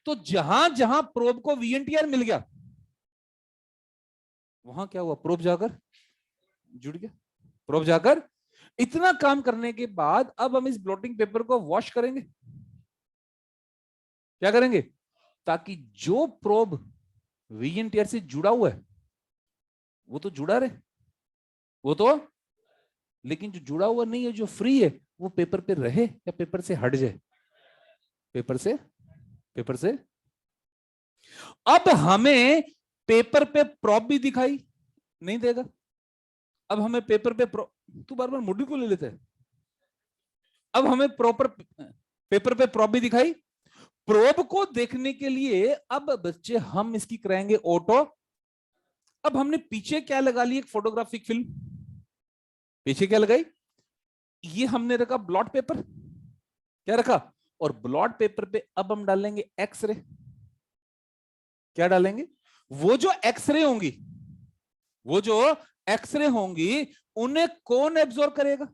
तो जहां जहां प्रोब को वीएनटीआर मिल गया, वहां क्या हुआ? प्रोब जाकर जुड़ गया, प्रोब जाकर। इतना काम करने के बाद अब हम इस ब्लॉटिंग पेपर को वॉश करेंगे। क्या करेंगे? ताकि जो प्रोब वीएनटीआर से जुड़ा हुआ है वो तो जुड़ा रहे, वो तो, लेकिन जो जुड़ा हुआ नहीं है, जो फ्री है, वो पेपर पे रहे या पेपर से हट जाए? पेपर से, पेपर से। अब हमें पेपर पे प्रोब भी दिखाई नहीं देगा। अब हमें पेपर पे तू बार बार मॉड्यूल को ले लेते है। अब हमें प्रॉपर पेपर पे प्रोब भी दिखाई। प्रोब को देखने के लिए अब बच्चे हम इसकी कराएंगे ऑटो। अब हमने पीछे क्या लगा ली? एक फोटोग्राफिक फिल्म। पीछे क्या लगाई? ये हमने रखा ब्लॉट पेपर। क्या रखा? और ब्लॉट पेपर पे अब हम डालेंगे एक्सरे। क्या डालेंगे? वो जो एक्सरे होंगी, वो जो एक्सरे होंगी, उन्हें कौन एब्जॉर्ब करेगा?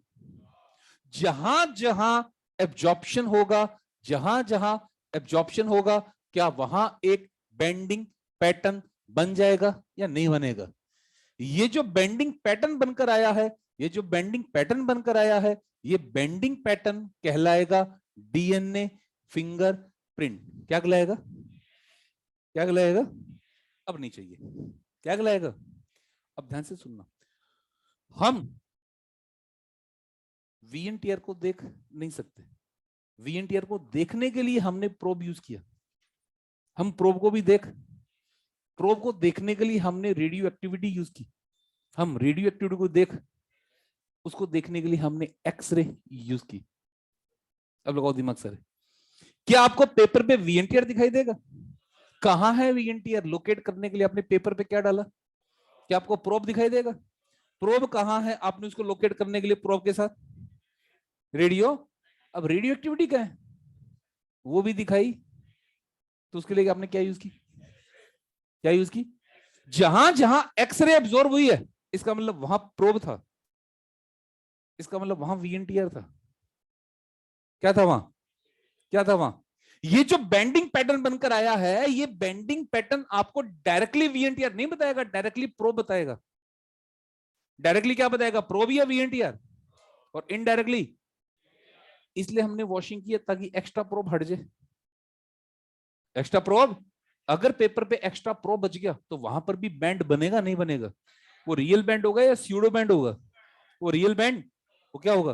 जहां जहां एब्जॉर्प्शन होगा, जहां जहां एब्जॉर्प्शन होगा, क्या वहां एक बेंडिंग पैटर्न बन जाएगा या नहीं बनेगा? ये जो बेंडिंग पैटर्न बनकर आया है, ये जो बेंडिंग पैटर्न बनकर आया है, ये बेंडिंग पैटर्न कहलाएगा डीएनए फिंगरप्रिंट। क्या कहलाएगा? क्या कहलाएगा? अब नहीं चाहिए। क्या कहलाएगा? अब ध्यान से सुनना। हम वीएनटीआर को देख नहीं सकते। वीएनटीआर को देखने के लिए हमने प्रोब यूज किया। हम प्रोब को भी प्रोब को देखने के लिए हमने रेडियो एक्टिविटी यूज की। हम रेडियो एक्टिविटी को उसको देखने के लिए हमने एक्सरे यूज की। अब लगाओ दिमाग सर, क्या आपको पेपर पे वीएनटीआर दिखाई देगा? कहां है वीएनटीआर? लोकेट करने के लिए आपने पेपर पे क्या डाला? क्या आपको प्रोब दिखाई देगा? प्रोब कहां है? आपने उसको लोकेट करने के लिए प्रोब के साथ रेडियो। अब रेडियो एक्टिविटी क्या है? वो भी दिखाई। तो उसके लिए आपने क्या यूज की? क्या यूज की? जहां जहां एक्सरे एब्जॉर्ब हुई है, इसका मतलब वहां प्रोब था। इसका मतलब वहां वीएनटीआर था। क्या था वहां? क्या था वहां? ये जो बेंडिंग पैटर्न बनकर आया है, ये बेंडिंग पैटर्न आपको डायरेक्टली वीएनटीआर नहीं बताएगा, डायरेक्टली प्रोब बताएगा। डायरेक्टली क्या बताएगा? प्रोब या वीएनटीआर? और इनडायरेक्टली, इसलिए हमने वॉशिंग किया ताकि एक्स्ट्रा प्रोब हट जाए। एक्स्ट्रा प्रोब, अगर पेपर पे एक्स्ट्रा प्रोब बच गया तो वहां पर भी बैंड बनेगा नहीं बनेगा? वो रियल बैंड होगा या स्यूडो बैंड होगा? वो रियल बैंड, वो क्या होगा?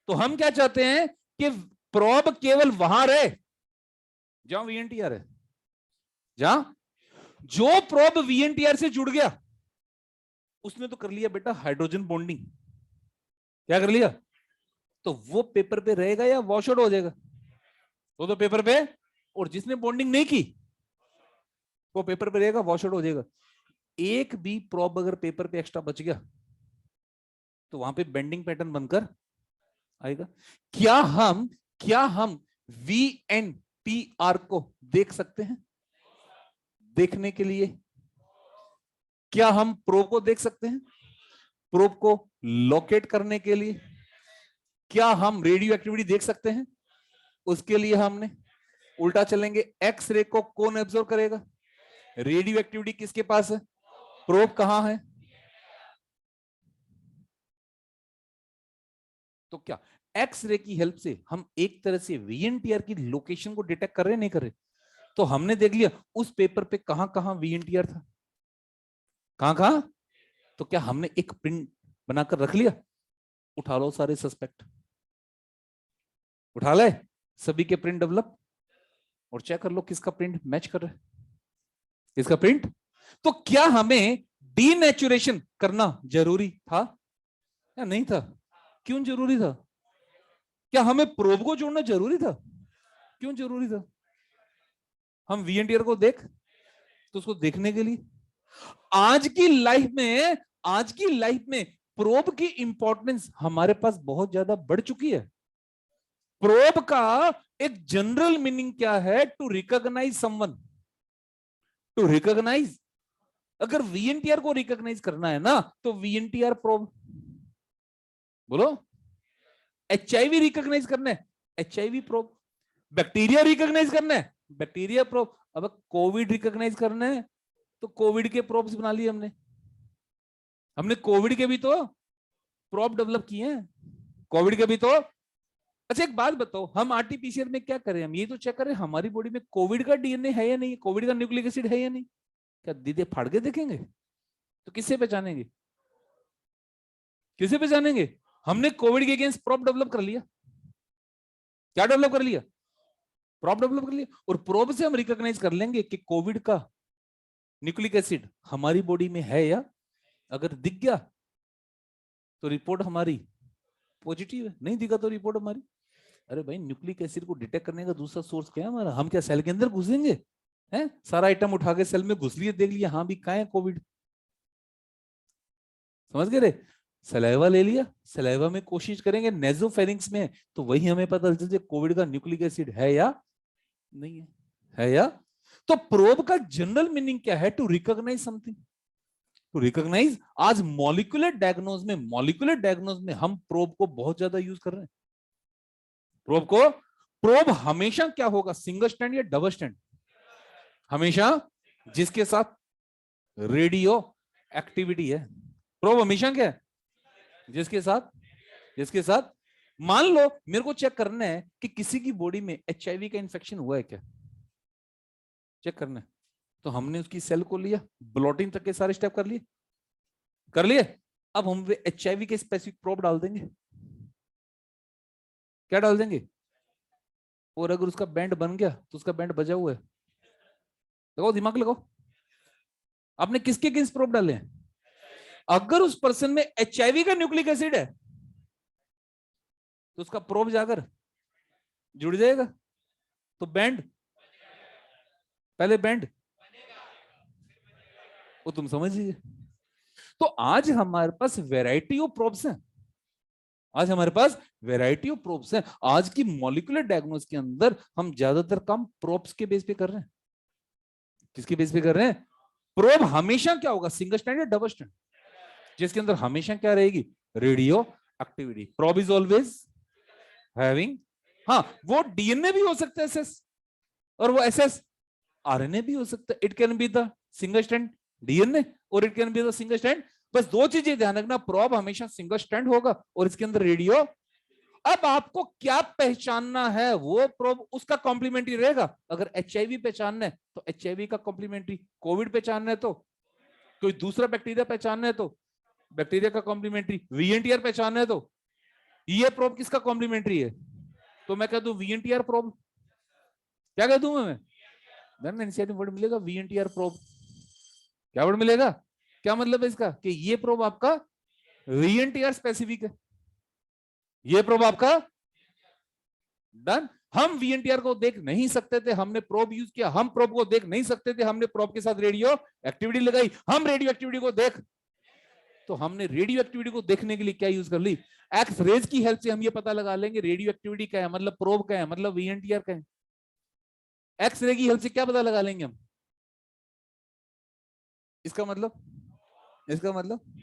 तो हम क्या चाहते हैं कि प्रोब केवल वहां रहे जहां वीएनटीआर है। जहां जो प्रोब वीएनटीआर से जुड़ गया, उसने तो कर लिया बेटा हाइड्रोजन बॉन्डिंग। क्या कर लिया? तो वो पेपर पे रहेगा या वॉश आउट हो जाएगा? वो तो पेपर पे, और जिसने बॉन्डिंग नहीं की वो पेपर पे रहेगा, वॉश आउट हो जाएगा। एक भी प्रोब अगर पेपर पे एक्स्ट्रा बच गया तो वहां पे बेंडिंग पैटर्न बनकर आएगा। क्या हम वीएनटीआर को देख सकते हैं? देखने के लिए क्या हम प्रोब को देख सकते हैं? प्रोब को लोकेट करने के लिए क्या हम रेडियो एक्टिविटी देख सकते हैं? उसके लिए हमने उल्टा चलेंगे। एक्सरे को कौन एब्जॉर्ब करेगा? रेडियो एक्टिविटी किसके पास है? प्रोब कहां है? तो क्या एक्सरे की हेल्प से हम एक तरह से वीएनटीआर की लोकेशन को डिटेक्ट कर रहे नहीं कर रहे? तो हमने देख लिया उस पेपर पे कहां कहां वीएनटीआर था, कहां कहां तो क्या हमने एक प्रिंट बनाकर रख लिया? उठा लो सारे सस्पेक्ट, उठा ले सभी के प्रिंट डेवलप और चेक कर लो किसका प्रिंट मैच कर रहा है, किसका प्रिंट। तो क्या हमें डीनेचुरेशन करना जरूरी था या नहीं था? क्यों जरूरी था? क्या हमें प्रोब को जोड़ना जरूरी था? क्यों जरूरी था? हम वीएनटीआर को देख, तो उसको देखने के लिए आज की लाइफ में, आज की लाइफ में प्रोब की इंपॉर्टेंस हमारे पास बहुत ज्यादा बढ़ चुकी है। प्रोब का एक जनरल मीनिंग क्या है? To recognise someone, to recognise. अगर वीएनटीआर को रिकॉग्नाइज करना है ना, तो वीएनटीआर प्रोब, बोलो। एचआईवी रिकॉग्नाइज करना है, एचआईवी प्रोब। बैक्टीरिया रिकॉग्नाइज करना है, बैक्टीरिया प्रोब। अब कोविड रिकॉग्नाइज करना है, तो कोविड के प्रोब्स बना लिए हमने। हमने कोविड के भी तो प्रोब डेवलप किए हैं, कोविड के भी तो। अच्छा एक बात बताओ, हम आरटीपीसीआर में क्या करें? हम ये तो चेक करें हमारी बॉडी में कोविड का डीएनए है या नहीं, कोविड का न्यूक्लिक एसिड है या नहीं। क्या दीदे फाड़ के देखेंगे? तो किससे पहचानेंगे, किसे पहचानेंगे? हमने कोविड के अगेंस्ट प्रोब डेवलप कर लिया। क्या डेवलप कर लिया? प्रोब डेवलप कर लिया। और प्रोब से हम रिकॉग्नाइज कर लेंगे कि कोविड का न्यूक्लिक एसिड हमारी बॉडी में है, या अगर दिख गया तो रिपोर्ट हमारी पॉजिटिव है, नहीं दिखा तो रिपोर्ट हमारी। अरे भाई न्यूक्लिक एसिड को डिटेक्ट करने का दूसरा सोर्स क्या है हमारा? हम क्या सेल के अंदर घुसेंगे? हैं सारा आइटम उठा के सेल में घुस लिए, देख लिया हाँ भी कहाँ है कोविड, समझ गए रे? सलाइवा ले लिया, सलाइवा में कोशिश करेंगे नेजोफेरिंक्स में, तो वही हमें पता चल जाए कोविड का न्यूक्लिक एसिड है या नहीं है या। तो प्रोब का जनरल मीनिंग क्या है? To recognise something, to recognise. आज मॉलिक्यूलर डायग्नोज में, मॉलिक्यूलर डायग्नोज में हम प्रोब को बहुत ज्यादा यूज कर रहे हैं। प्रोब को, प्रोब हमेशा क्या होगा? सिंगल स्टैंड या डबल स्टैंड? हमेशा जिसके साथ रेडियो एक्टिविटी है। प्रोब हमेशा क्या है? जिसके साथ, जिसके साथ। मान लो मेरे को चेक करना है कि किसी की बॉडी में एचआईवी का इन्फेक्शन हुआ है क्या, चेक करना है। तो हमने उसकी सेल को लिया, ब्लॉटिंग तक के सारे स्टेप कर लिए, कर लिए। अब हम एचआईवी के स्पेसिफिक प्रोब डाल देंगे। क्या डाल देंगे? और अगर उसका बैंड बन गया तो उसका बैंड बजा हुआ है, लगाओ दिमाग लगाओ, आपने किसके अगेंस्ट प्रोब डाले हैं? अगर उस पर्सन में एचआईवी का न्यूक्लिक एसिड है तो उसका प्रोब जाकर जुड़ जाएगा, तो बैंड, पहले बैंड, वो तुम समझ लीजिए। तो आज हमारे पास वैरायटी ऑफ प्रोब्स हैं, आज हमारे पास वैरायटी ऑफ प्रोब्स हैं। आज की मॉलिक्यूलर डायग्नोस के अंदर हम ज्यादातर काम प्रोब्स के बेस पे कर रहे हैं। किसके बेस पे कर रहे हैं? प्रोब हमेशा क्या होगा? सिंगल स्टैंड या डबल स्टैंड? जिसके अंदर हमेशा क्या रहेगी? Radio activity. Probe is always having, हाँ वो डीएनए भी हो सकता है एसएस, और वो एसएस आरएनए भी हो सकता है। It can be the single stand DNA और it can be the single stand. बस दो चीजें ध्यान रखना, प्रोब हमेशा सिंगल स्टैंड होगा और इसके अंदर रेडियो। अब आपको क्या पहचानना है? वो प्रोब उसका कॉम्प्लीमेंट्री रहेगा। अगर एचआईवी पहचानना है तो एचआईवी का कॉम्प्लीमेंट्री, कोविड पहचानना है तो कोई दूसरा बैक्टीरिया पहचानना है तो बैक्टीरिया का कॉम्प्लीमेंट्री, वीएनटीआर पहचानना है तो ये प्रोब किसका कॉम्प्लीमेंट्री है? तो मैं कह दूं वीएनटीआर प्रोब, क्या कह दूं मैं? एनसीईआरटी वर्ड मिलेगा वीएनटीआर प्रोब। क्या वर्ड मिलेगा? क्या मतलब है इसका? कि ये प्रोब आपका वीएनटीआर स्पेसिफिक है, ये प्रोब आपका डन। हम वीएनटीआर को देख नहीं सकते थे, हमने प्रोब यूज किया। हम प्रोब को देख नहीं सकते थे, हमने प्रोब के साथ रेडियो एक्टिविटी लगाई। हम रेडियो एक्टिविटी को देख, तो हमने रेडियो एक्टिविटी को देखने के लिए क्या यूज कर ली? एक्स रेज की हेल्प से हम ये पता लगा लेंगे रेडियो एक्टिविटी क्या है, मतलब प्रोब क्या है, मतलब वीएनटीआर क्या है। एक्स रे की हेल्प से क्या पता लगा लेंगे हम? इसका मतलब, इसका मतलब,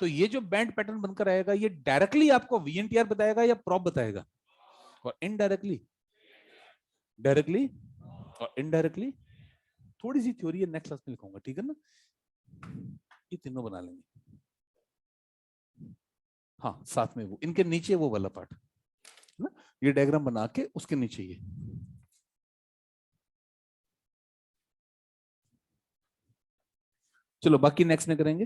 तो ये जो बैंड पैटर्न बनकर आएगा ये डायरेक्टली आपको वीएनटीआर बताएगा या प्रोब बताएगा? और इनडायरेक्टली, डायरेक्टली और इनडायरेक्टली। थोड़ी सी थ्योरी है, नेक्स्ट क्लास में लिखूंगा, ठीक है ना? ये तीनों बना लेंगे। हाँ साथ में वो इनके नीचे वो वाला पार्ट ना, ये डायग्राम बना के उसके नीचे ये। चलो बाकी नेक्स्ट में करेंगे।